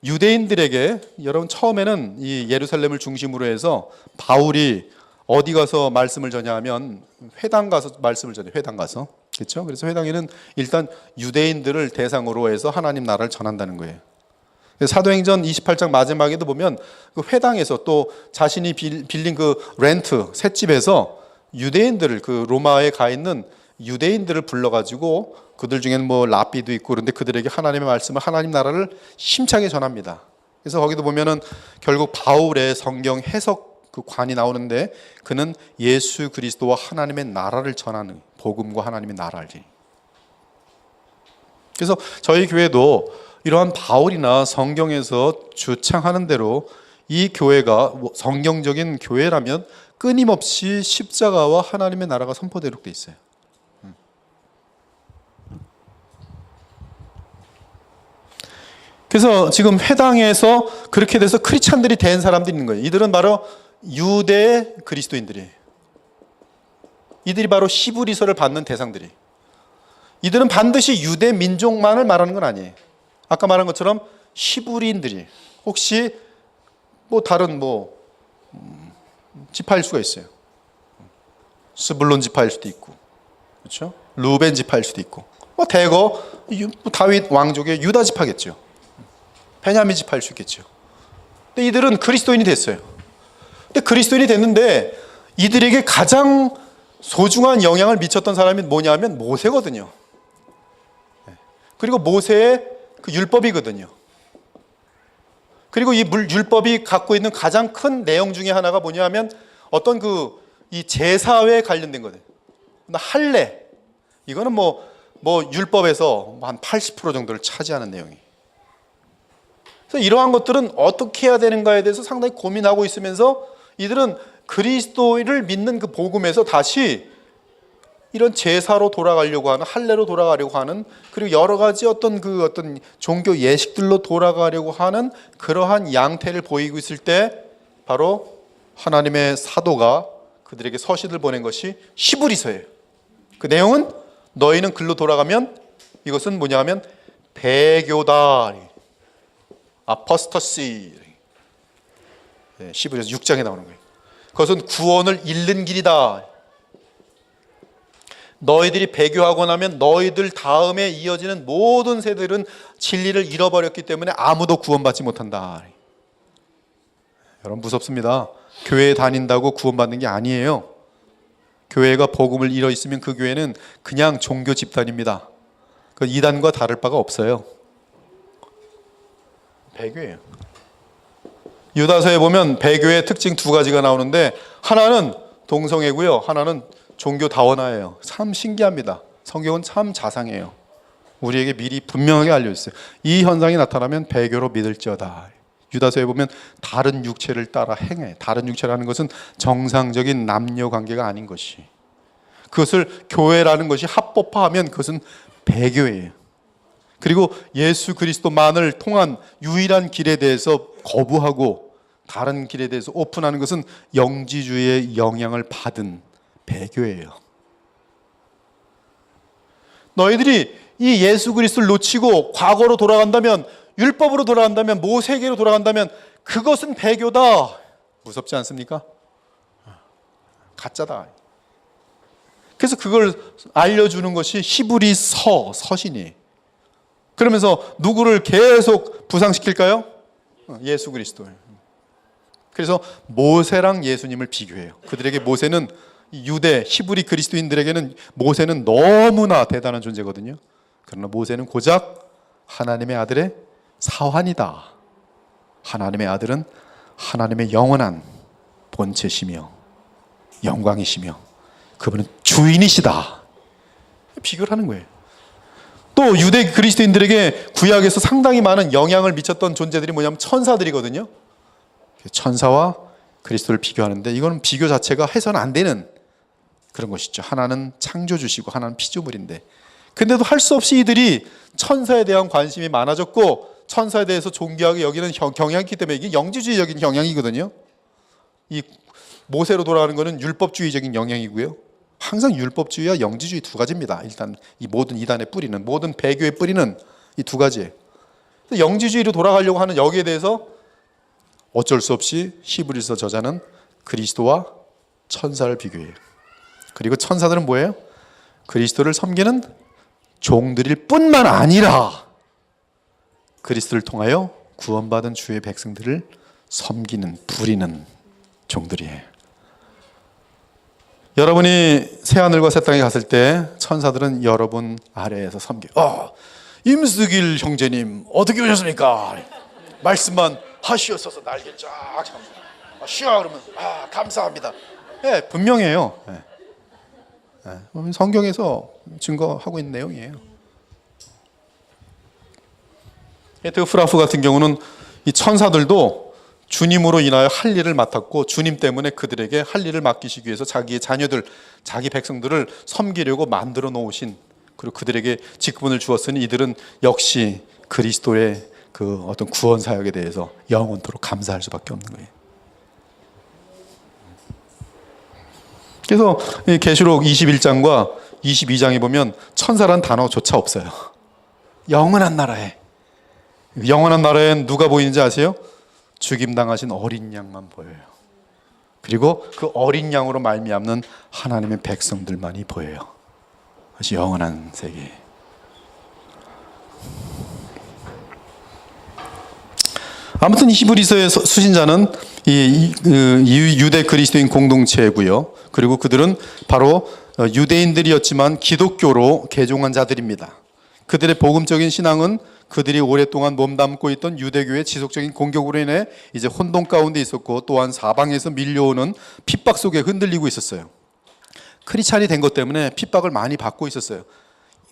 유대인들에게 여러분 처음에는 이 예루살렘을 중심으로 해서 바울이 어디 가서 말씀을 전하면 회당 가서 말씀을 전해요. 회당 가서. 그렇죠? 그래서 회당에는 일단 유대인들을 대상으로 해서 하나님 나라를 전한다는 거예요. 사도행전 28장 마지막에도 보면 그 회당에서 또 자신이 빌린 그 렌트 셋집에서 유대인들을 그 로마에 가 있는 유대인들을 불러가지고 그들 중에는 뭐 랍비도 있고 그런데 그들에게 하나님의 말씀을 하나님 나라를 힘차게 전합니다. 그래서 거기도 보면은 결국 바울의 성경 해석 그 관이 나오는데 그는 예수 그리스도와 하나님의 나라를 전하는 복음과 하나님의 나라를. 그래서 저희 교회도 이러한 바울이나 성경에서 주창하는 대로 이 교회가 성경적인 교회라면 끊임없이 십자가와 하나님의 나라가 선포되도록 돼 있어요. 그래서 지금 회당에서 그렇게 돼서 크리스찬들이 된 사람들이 있는 거예요. 이들은 바로 유대 그리스도인들이에요. 이들이 바로 히브리서를 받는 대상들이. 이들은 반드시 유대 민족만을 말하는 건 아니에요. 아까 말한 것처럼 히브리인들이 혹시 뭐 다른 지파일 수가 있어요. 스불론 지파일 수도 있고, 그렇죠? 루벤 지파일 수도 있고, 대거 다윗 왕족의 유다 지파겠죠. 베냐민 지파일 수 있겠죠. 근데 이들은 그리스도인이 됐어요. 근데 그리스도인이 됐는데 이들에게 가장 소중한 영향을 미쳤던 사람이 뭐냐면 모세거든요. 그리고 모세의 그 율법이거든요. 그리고 이 율법이 갖고 있는 가장 큰 내용 중에 하나가 뭐냐면 어떤 이 제사에 관련된 거예요. 할례. 이거는 율법에서 한 80% 정도를 차지하는 내용이에요. 그래서 이러한 것들은 어떻게 해야 되는가에 대해서 상당히 고민하고 있으면서 이들은 그리스도를 믿는 그 복음에서 다시 이런 제사로 돌아가려고 하는, 할례로 돌아가려고 하는, 그리고 여러 가지 어떤 종교 예식들로 돌아가려고 하는 그러한 양태를 보이고 있을 때 바로 하나님의 사도가 그들에게 서신을 보낸 것이 히브리서예요. 그 내용은 너희는 글로 돌아가면 이것은 뭐냐면 배교다. 아포스터시. 히브리서 6장에 나오는 거예요. 그것은 구원을 잃는 길이다. 너희들이 배교하고 나면 너희들 다음에 이어지는 모든 세대들은 진리를 잃어버렸기 때문에 아무도 구원받지 못한다. 여러분 무섭습니다. 교회에 다닌다고 구원받는 게 아니에요. 교회가 복음을 잃어 있으면 그 교회는 그냥 종교 집단입니다. 그 이단과 다를 바가 없어요. 배교예요. 유다서에 보면 배교의 특징 두 가지가 나오는데 하나는 동성애고요. 하나는 종교 다원화예요. 참 신기합니다. 성경은 참 자상해요. 우리에게 미리 분명하게 알려주세요. 이 현상이 나타나면 배교로 믿을지어다. 유다서에 보면 다른 육체를 따라 행해. 다른 육체라는 것은 정상적인 남녀 관계가 아닌 것이. 그것을 교회라는 것이 합법화하면 그것은 배교예요. 그리고 예수 그리스도만을 통한 유일한 길에 대해서 거부하고 다른 길에 대해서 오픈하는 것은 영지주의의 영향을 받은 배교예요. 너희들이 이 예수 그리스도를 놓치고 과거로 돌아간다면, 율법으로 돌아간다면, 모세계로 돌아간다면 그것은 배교다. 무섭지 않습니까? 가짜다. 그래서 그걸 알려주는 것이 히브리서 서신이. 그러면서 누구를 계속 부상시킬까요? 예수 그리스도를. 그래서 모세랑 예수님을 비교해요. 그들에게 모세는 유대 히브리 그리스도인들에게는 모세는 너무나 대단한 존재거든요. 그러나 모세는 고작 하나님의 아들의 사환이다. 하나님의 아들은 하나님의 영원한 본체시며 영광이시며 그분은 주인이시다. 비교를 하는 거예요. 또 유대 그리스도인들에게 구약에서 상당히 많은 영향을 미쳤던 존재들이 뭐냐면 천사들이거든요. 천사와 그리스도를 비교하는데 이거는 비교 자체가 해서는 안 되는 그런 것이죠. 하나는 창조주시고 하나는 피조물인데, 근데도 할 수 없이 이들이 천사에 대한 관심이 많아졌고 천사에 대해서 존귀하게 여기는 경향이기 때문에 이게 영지주의적인 경향이거든요. 이 모세로 돌아가는 것은 율법주의적인 영향이고요. 항상 율법주의와 영지주의 두 가지입니다. 일단 이 모든 이단의 뿌리는, 모든 배교의 뿌리는 이 두 가지예요. 영지주의로 돌아가려고 하는 여기에 대해서 어쩔 수 없이 히브리서 저자는 그리스도와 천사를 비교해요. 그리고 천사들은 뭐예요? 그리스도를 섬기는 종들일 뿐만 아니라 그리스도를 통하여 구원받은 주의 백성들을 섬기는, 부리는 종들이에요. 여러분이 새하늘과 새 땅에 갔을 때 천사들은 여러분 아래에서 섬겨요. 임수길 형제님 어떻게 오셨습니까? 말씀만 하시옵소서. 날개 쫙 쉬어 그러면 감사합니다. 네, 분명해요. 네. 네. 성경에서 증거하고 있는 내용이에요. 테오프라프 같은 경우는 이 천사들도 주님으로 인하여 할 일을 맡았고 주님 때문에 그들에게 할 일을 맡기시기 위해서 자기의 자녀들, 자기 백성들을 섬기려고 만들어 놓으신, 그리고 그들에게 직분을 주었으니 이들은 역시 그리스도의 그 어떤 구원 사역에 대해서 영원토록 감사할 수밖에 없는 거예요. 그래서 계시록 21장과 22장에 보면 천사란 단어조차 없어요. 영원한 나라에. 영원한 나라엔 누가 보이는지 아세요? 죽임당하신 어린 양만 보여요. 그리고 그 어린 양으로 말미암는 하나님의 백성들만이 보여요. 그것이 영원한 세계. 아무튼 히브리서의 수신자는 이 유대 그리스도인 공동체고요. 그리고 그들은 바로 유대인들이었지만 기독교로 개종한 자들입니다. 그들의 복음적인 신앙은 그들이 오랫동안 몸담고 있던 유대교의 지속적인 공격으로 인해 이제 혼돈 가운데 있었고, 또한 사방에서 밀려오는 핍박 속에 흔들리고 있었어요. 크리스찬이 된 것 때문에 핍박을 많이 받고 있었어요.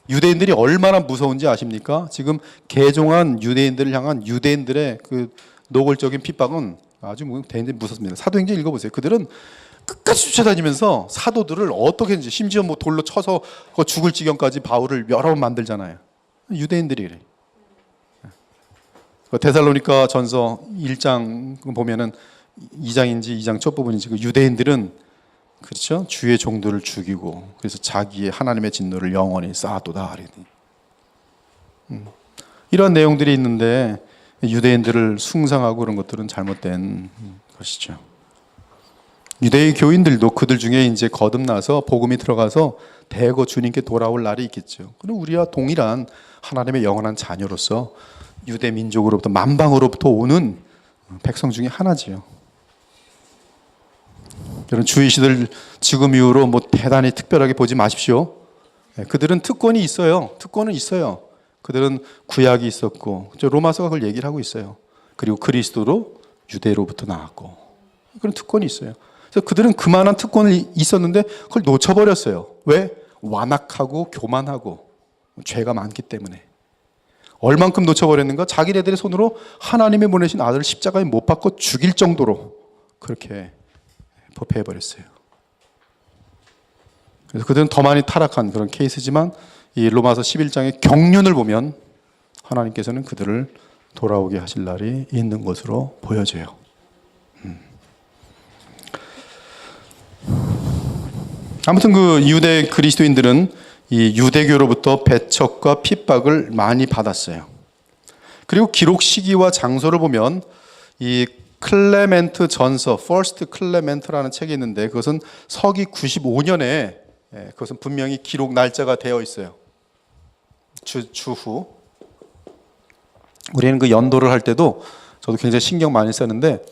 유대인들이 얼마나 무서운지 아십니까? 지금 개종한 유대인들을 향한 유대인들의 그 노골적인 핍박은 아주 대단히 무섭습니다. 사도행전 읽어보세요. 그들은 끝까지 쫓아다니면서 사도들을 어떻게 했는지, 심지어 뭐 돌로 쳐서 죽을 지경까지 바울을 여러 번 만들잖아요. 유대인들이 그래. 데살로니가 전서 1장 보면은 2장인지 2장 첫 부분인지 그 유대인들은 그렇죠, 주의 종들을 죽이고 그래서 자기의 하나님의 진노를 영원히 쌓아도다. 이런 내용들이 있는데 유대인들을 숭상하고 그런 것들은 잘못된 것이죠. 유대의 교인들도 그들 중에 이제 거듭나서 복음이 들어가서 대거 주님께 돌아올 날이 있겠죠. 그리고 우리와 동일한 하나님의 영원한 자녀로서 유대 민족으로부터, 만방으로부터 오는 백성 중에 하나지요. 여러분, 주의 시대를 지금 이후로 뭐 대단히 특별하게 보지 마십시오. 그들은 특권이 있어요. 특권은 있어요. 그들은 구약이 있었고, 로마서가 그걸 얘기를 하고 있어요. 그리고 그리스도로 유대로부터 나왔고, 그런 특권이 있어요. 그래서 그들은 그만한 특권이 있었는데 그걸 놓쳐버렸어요. 왜? 완악하고 교만하고 죄가 많기 때문에. 얼만큼 놓쳐버렸는가? 자기네들의 손으로 하나님이 보내신 아들을 십자가에 못 박고 죽일 정도로 그렇게 법해버렸어요. 그래서 그들은 더 많이 타락한 그런 케이스지만 이 로마서 11장의 경륜을 보면 하나님께서는 그들을 돌아오게 하실 날이 있는 것으로 보여져요. 아무튼 그 유대 그리스도인들은 이 유대교로부터 배척과 핍박을 많이 받았어요. 그리고 기록 시기와 장소를 보면 이 클레멘트 전서, 퍼스트 클레멘트라는 책이 있는데 그것은 서기 95년에 그것은 분명히 기록 날짜가 되어 있어요. 주후. 우리는 그 연도를 할 때도 저도 굉장히 신경 많이 쓰는데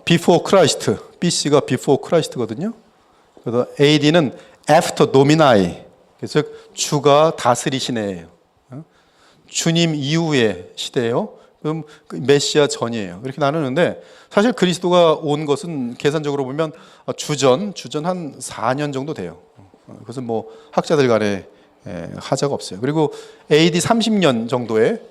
before Christ, BC가 before Christ거든요. 그래서 AD는 after Domini, 그래서 주가 다스리신 해예요. 주님 이후의 시대예요. 그럼 메시아 전이에요. 이렇게 나누는데 사실 그리스도가 온 것은 계산적으로 보면 주전 한 4년 정도 돼요. 그것은 뭐 학자들 간에 하자가 없어요. 그리고 AD 30년 정도에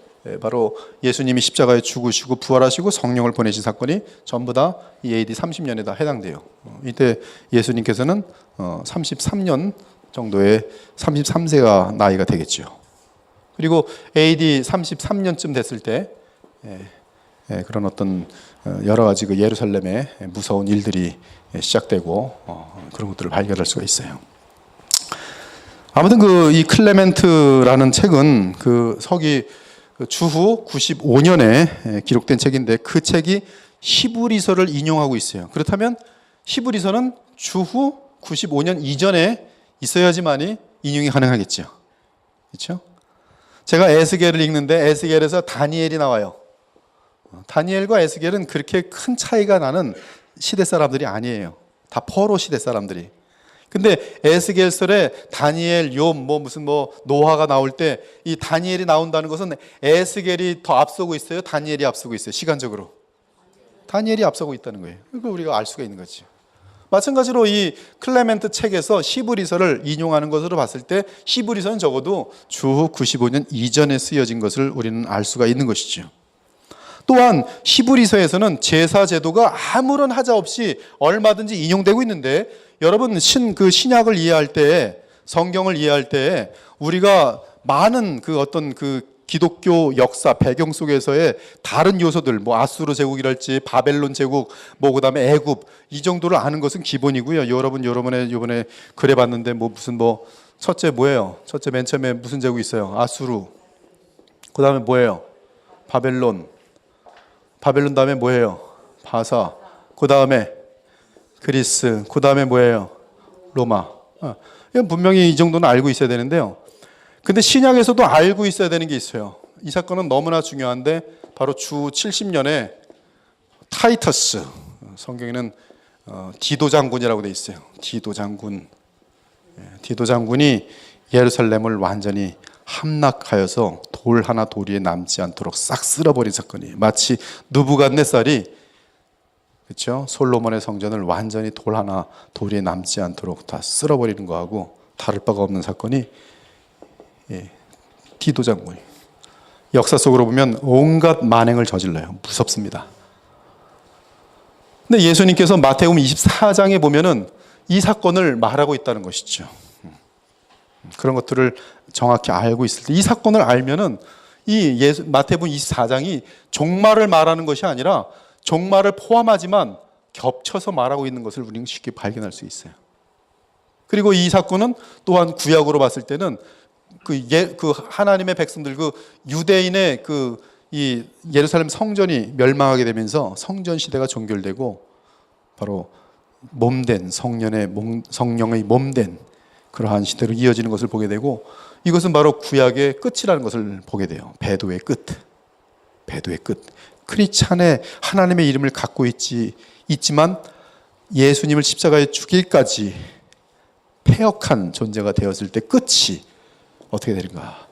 바로 예수님이 십자가에 죽으시고 부활하시고 성령을 보내신 사건이 전부 다 이 AD 30년에 다 해당돼요. 이때 예수님께서는 33년 정도의 33세가 나이가 되겠죠. 그리고 AD 33년쯤 됐을 때 그런 어떤 여러 가지 그 예루살렘의 무서운 일들이 시작되고 그런 것들을 발견할 수가 있어요. 아무튼 그 이 클레멘트라는 책은 그 서기 주후 95년에 기록된 책인데 그 책이 히브리서를 인용하고 있어요. 그렇다면 히브리서는 주후 95년 이전에 있어야지만이 인용이 가능하겠죠. 그렇죠? 제가 에스겔을 읽는데 에스겔에서 다니엘이 나와요. 다니엘과 에스겔은 그렇게 큰 차이가 나는 시대 사람들이 아니에요. 다 포로 시대 사람들이. 근데 에스겔설에 다니엘, 욥, 무슨 노아가 나올 때 이 다니엘이 나온다는 것은 에스겔이 더 앞서고 있어요? 다니엘이 앞서고 있어요? 시간적으로. 다니엘이 앞서고 있다는 거예요. 그걸 우리가 알 수가 있는 거죠. 마찬가지로 이 클레멘트 책에서 히브리서를 인용하는 것으로 봤을 때 히브리서는 적어도 주후 95년 이전에 쓰여진 것을 우리는 알 수가 있는 것이죠. 또한 히브리서에서는 제사 제도가 아무런 하자 없이 얼마든지 인용되고 있는데 여러분 신약을 이해할 때 성경을 이해할 때 우리가 많은 그 어떤 그 기독교 역사 배경 속에서의 다른 요소들 아수르 제국이랄지 바벨론 제국 그다음에 애굽 이 정도를 아는 것은 기본이고요. 여러분의 이번에 그래 봤는데 첫째 뭐예요? 첫째 맨 처음에 무슨 제국 있어요? 아수르. 그다음에 뭐예요? 바벨론 다음에 뭐예요? 바사. 그다음에 그리스. 그다음에 뭐예요? 로마. 이건 분명히 이 정도는 알고 있어야 되는데요. 근데 신약에서도 알고 있어야 되는 게 있어요. 이 사건은 너무나 중요한데 바로 주 70년에 타이터스, 성경에는 디도 장군이라고 돼 있어요. 디도 장군이 예루살렘을 완전히 함락하여서 돌 하나 돌 위에 남지 않도록 싹 쓸어버린 사건이에요. 마치 느부갓네살이 그렇죠? 솔로몬의 성전을 완전히 돌 하나 돌 위에 남지 않도록 다 쓸어버리는 거하고 다를 바가 없는 사건이 디도 장군이 역사 속으로 보면 온갖 만행을 저질러요. 무섭습니다. 근데 예수님께서 마태복음 24장에 보면은 이 사건을 말하고 있다는 것이죠. 그런 것들을 정확히 알고 있을 때 이 사건을 알면은 마태복음 24장이 종말을 말하는 것이 아니라 종말을 포함하지만 겹쳐서 말하고 있는 것을 우리는 쉽게 발견할 수 있어요. 그리고 이 사건은 또한 구약으로 봤을 때는 그 하나님의 백성들 유대인의 이 예루살렘 성전이 멸망하게 되면서 성전 시대가 종결되고 바로 몸된 성령의 몸된 그러한 시대로 이어지는 것을 보게 되고 이것은 바로 구약의 끝이라는 것을 보게 돼요. 배도의 끝. 크리스찬의 하나님의 이름을 갖고 있지만 예수님을 십자가에 죽일까지 패역한 존재가 되었을 때 끝이 어떻게 되는가?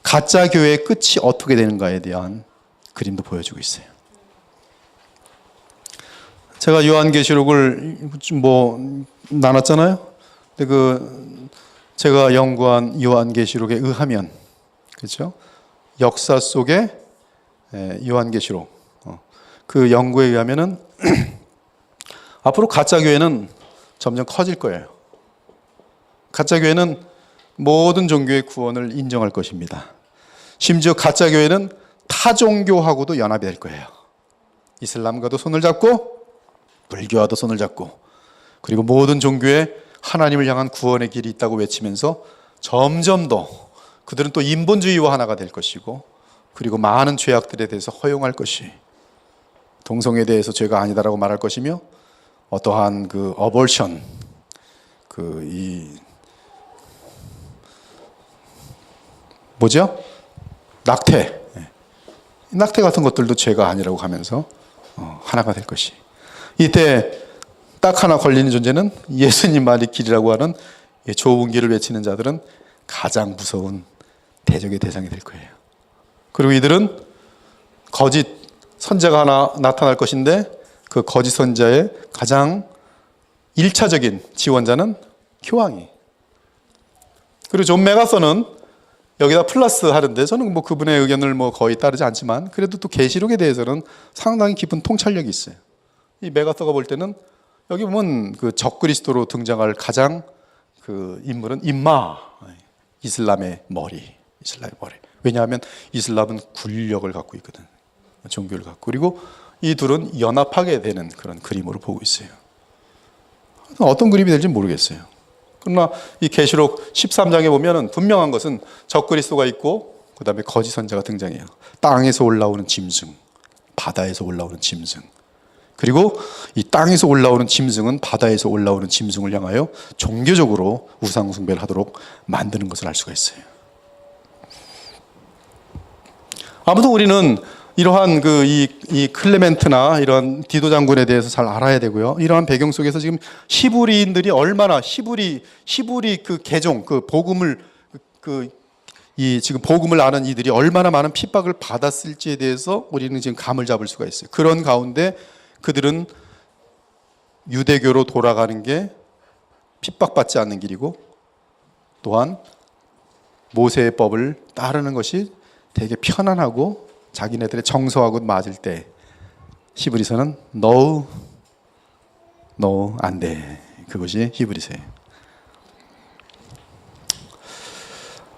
가짜 교회의 끝이 어떻게 되는가에 대한 그림도 보여주고 있어요. 제가 요한계시록을 나눴잖아요. 근데 제가 연구한 요한계시록에 의하면, 그렇죠? 역사 속의 요한계시록 그 연구에 의하면은 앞으로 가짜 교회는 점점 커질 거예요. 가짜 교회는 모든 종교의 구원을 인정할 것입니다. 심지어 가짜 교회는 타 종교하고도 연합이 될 거예요. 이슬람과도 손을 잡고 불교와도 손을 잡고 그리고 모든 종교에 하나님을 향한 구원의 길이 있다고 외치면서 점점 더 그들은 또 인본주의와 하나가 될 것이고 그리고 많은 죄악들에 대해서 허용할 것이 동성애에 대해서 죄가 아니다라고 말할 것이며 어떠한 그 어볼션 낙태 낙태 같은 것들도 죄가 아니라고 하면서 하나가 될 것이 이때 딱 하나 걸리는 존재는 예수님만이 길이라고 하는 좁은 길을 외치는 자들은 가장 무서운 대적의 대상이 될 거예요. 그리고 이들은 거짓 선자가 하나 나타날 것인데 그 거짓 선자의 가장 1차적인 지원자는 교황이. 그리고 존 메가서는 여기다 플러스 하는데 저는 뭐 그분의 의견을 뭐 거의 따르지 않지만 그래도 또 계시록에 대해서는 상당히 깊은 통찰력이 있어요. 이 메가서가 볼 때는 여기 보면 그 적그리스도로 등장할 가장 그 인물은 임마, 이슬람의 머리. 왜냐하면 이슬람은 군력을 갖고 있거든. 종교를 갖고. 그리고 이 둘은 연합하게 되는 그런 그림으로 보고 있어요. 어떤 그림이 될지 모르겠어요. 그러나 이 계시록 13장에 보면은 분명한 것은 적그리스도가 있고 그다음에 거짓 선자가 등장해요. 땅에서 올라오는 짐승, 바다에서 올라오는 짐승. 그리고 이 땅에서 올라오는 짐승은 바다에서 올라오는 짐승을 향하여 종교적으로 우상 숭배를 하도록 만드는 것을 알 수가 있어요. 아무튼 우리는 이러한 이 클레멘트나 이런 디도 장군에 대해서 잘 알아야 되고요. 이러한 배경 속에서 지금 히브리인들이 얼마나 히브리 그 개종 그 복음을 지금 복음을 아는 이들이 얼마나 많은 핍박을 받았을지에 대해서 우리는 지금 감을 잡을 수가 있어요. 그런 가운데 그들은 유대교로 돌아가는 게 핍박받지 않는 길이고 또한 모세의 법을 따르는 것이 되게 편안하고 자기네들의 정서하고 맞을 때 히브리서는 no 안 돼. 그것이 히브리서예요.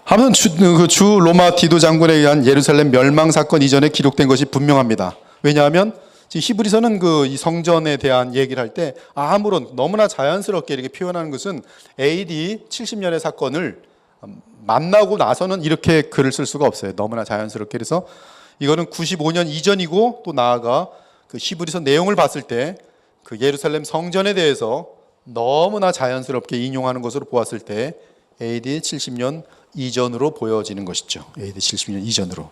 아무튼 주 로마 디도 장군에 의한 예루살렘 멸망 사건 이전에 기록된 것이 분명합니다. 왜냐하면 지금 히브리서는 이 성전에 대한 얘기를 할 때 아무런 너무나 자연스럽게 이렇게 표현하는 것은 AD 70년의 사건을 만나고 나서는 이렇게 글을 쓸 수가 없어요. 너무나 자연스럽게. 그래서 이거는 95년 이전이고 또 나아가 그 히브리서 내용을 봤을 때 그 예루살렘 성전에 대해서 너무나 자연스럽게 인용하는 것으로 보았을 때 AD 70년 이전으로 보여지는 것이죠. AD 70년 이전으로.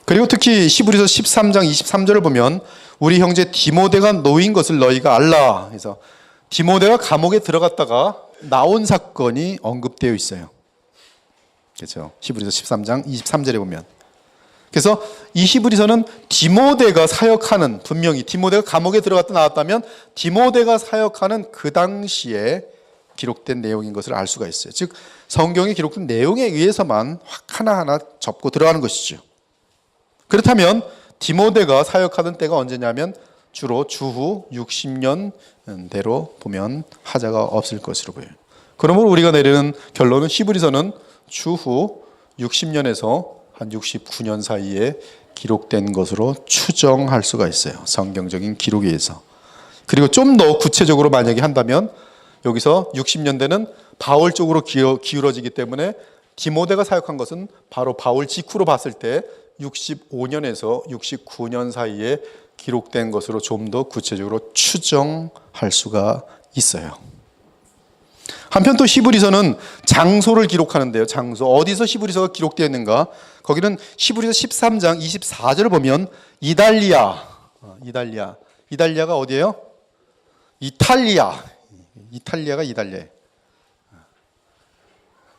그리고 특히 히브리서 13장 23절을 보면 우리 형제 디모데가 놓인 것을 너희가 알라. 그래서 디모데가 감옥에 들어갔다가 나온 사건이 언급되어 있어요. 그렇죠. 히브리서 13장 23절에 보면. 그래서 이 히브리서는 디모데가 사역하는 분명히 디모데가 감옥에 들어갔다 나왔다면 디모데가 사역하는 그 당시에 기록된 내용인 것을 알 수가 있어요. 즉 성경에 기록된 내용에 의해서만 확 하나하나 접고 들어가는 것이죠. 그렇다면 디모데가 사역하던 때가 언제냐면 주로 주후 60년대로 보면 하자가 없을 것으로 보여요. 그러므로 우리가 내리는 결론은 히브리서는 주후 60년에서 한 69년 사이에 기록된 것으로 추정할 수가 있어요. 성경적인 기록에 의해서. 그리고 좀 더 구체적으로 만약에 한다면 여기서 60년대는 바울 쪽으로 기울어지기 때문에 디모데가 사역한 것은 바로 바울 직후로 봤을 때 65년에서 69년 사이에 기록된 것으로 좀 더 구체적으로 추정할 수가 있어요. 한편 또 히브리서는 장소를 기록하는데요. 장소. 어디서 히브리서가 기록되어 있는가? 거기는 히브리서 13장 24절을 보면 이달리아가 어디예요? 이탈리아가 이달리아예요.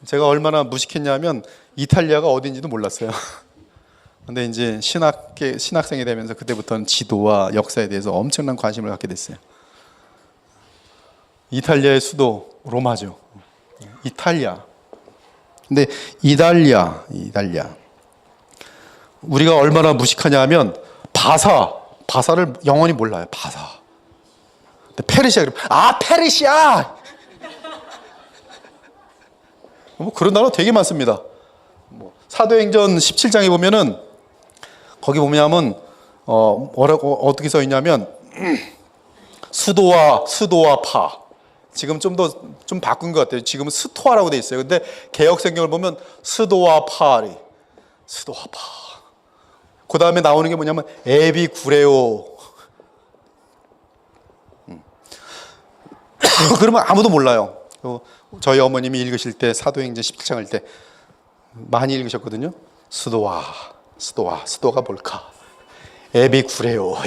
제가 얼마나 무식했냐면 이탈리아가 어딘지도 몰랐어요. 근데 이제 신학생이 되면서 그때부터는 지도와 역사에 대해서 엄청난 관심을 갖게 됐어요. 이탈리아의 수도 로마죠. 이탈리아. 근데 이달리아. 우리가 얼마나 무식하냐 하면 바사를 영원히 몰라요. 바사. 근데 페르시아 그러면 페르시아. 뭐 그런 단어 되게 많습니다. 사도행전 17장에 보면은 거기 보면 뭐라고 어떻게 써 있냐면 수도와 파. 지금 좀 바꾼 것 같아요. 지금은 스토아라고 돼 있어요. 근데 개역 성경을 보면 스도와 파. 그 다음에 나오는 게 뭐냐면 에비구레오. 그러면 아무도 몰라요. 저희 어머님이 읽으실 때 사도행전 17장을 때 많이 읽으셨거든요. 스도가 뭘까? 에비구레오.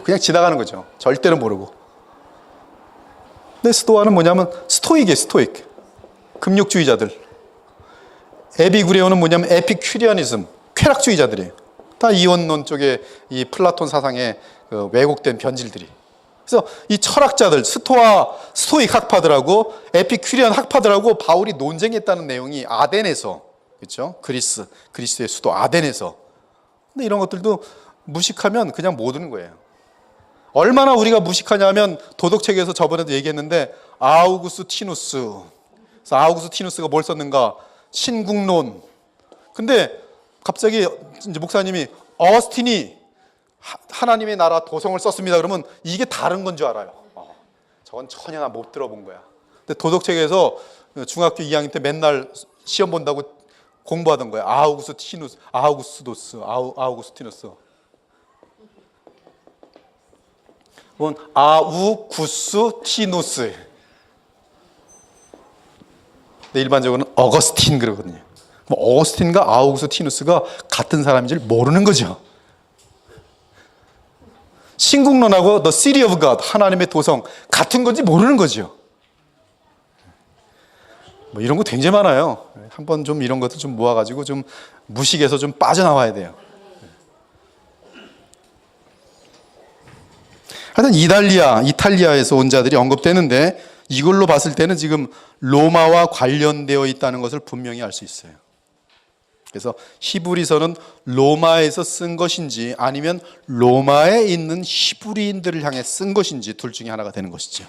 그냥 지나가는 거죠. 절대로 모르고. 근데 스도아는 뭐냐면 스토익. 금욕주의자들. 에비구레오는 뭐냐면 에피큐리아니즘. 쾌락주의자들이에요. 다 이원론 쪽에 이 플라톤 사상의 그 왜곡된 변질들이. 그래서 이 철학자들, 스토익 학파들하고 에피큐리안 학파들하고 바울이 논쟁했다는 내용이 아덴에서, 그렇죠? 그리스의 수도 아덴에서. 근데 이런 것들도 무식하면 그냥 못 오는 거예요. 얼마나 우리가 무식하냐면 도덕책에서 저번에도 얘기했는데 아우구스티누스. 그래서 아우구스티누스가 뭘 썼는가? 신국론. 근데 갑자기 이제 목사님이 어스틴이 하나님의 나라 도성을 썼습니다. 그러면 이게 다른 건 줄 알아요. 저건 전혀 못 들어본 거야. 근데 도덕책에서 중학교 2학년 때 맨날 시험 본다고 공부하던 거야. 아우구스티누스. 아우구스티누스. 근데 일반적으로는 어거스틴 그러거든요. 어거스틴과 아우구스티누스가 같은 사람인 줄 모르는 거죠. 신국론하고 The City of God, 하나님의 도성 같은 건지 모르는 거죠. 뭐 이런 거 굉장히 많아요. 한번 좀 이런 것도 좀 모아가지고 좀 무식에서 좀 빠져나와야 돼요. 하여튼 이탈리아에서 온 자들이 언급되는데 이걸로 봤을 때는 지금 로마와 관련되어 있다는 것을 분명히 알 수 있어요. 그래서 히브리서는 로마에서 쓴 것인지 아니면 로마에 있는 히브리인들을 향해 쓴 것인지 둘 중에 하나가 되는 것이죠.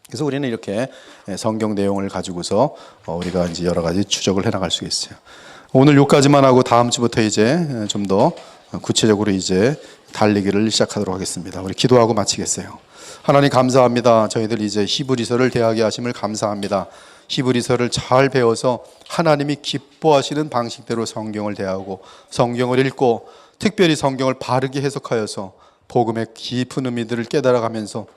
그래서 우리는 이렇게 성경 내용을 가지고서 우리가 이제 여러 가지 추적을 해나갈 수 있어요. 오늘 여기까지만 하고 다음 주부터 이제 좀 더 구체적으로 이제 달리기를 시작하도록 하겠습니다. 우리 기도하고 마치겠어요. 하나님 감사합니다. 저희들 이제 히브리서를 대하게 하심을 감사합니다. 히브리서를 잘 배워서 하나님이 기뻐하시는 방식대로 성경을 대하고 성경을 읽고 특별히 성경을 바르게 해석하여서 복음의 깊은 의미들을 깨달아가면서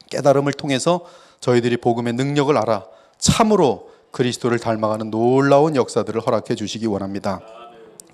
깨달음을 통해서 저희들이 복음의 능력을 알아 참으로 그리스도를 닮아가는 놀라운 역사들을 허락해 주시기 원합니다.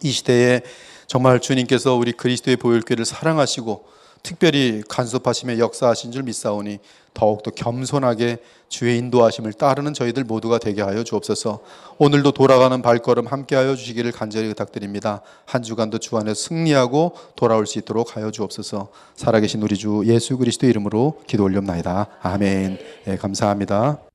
이 시대에 정말 주님께서 우리 그리스도의 보혈교회를 사랑하시고 특별히 간섭하심에 역사하신 줄 믿사오니 더욱더 겸손하게 주의 인도하심을 따르는 저희들 모두가 되게 하여 주옵소서. 오늘도 돌아가는 발걸음 함께하여 주시기를 간절히 부탁드립니다. 한 주간도 주 안에서 승리하고 돌아올 수 있도록 하여 주옵소서. 살아계신 우리 주 예수 그리스도 이름으로 기도 올렵나이다. 아멘. 네, 감사합니다.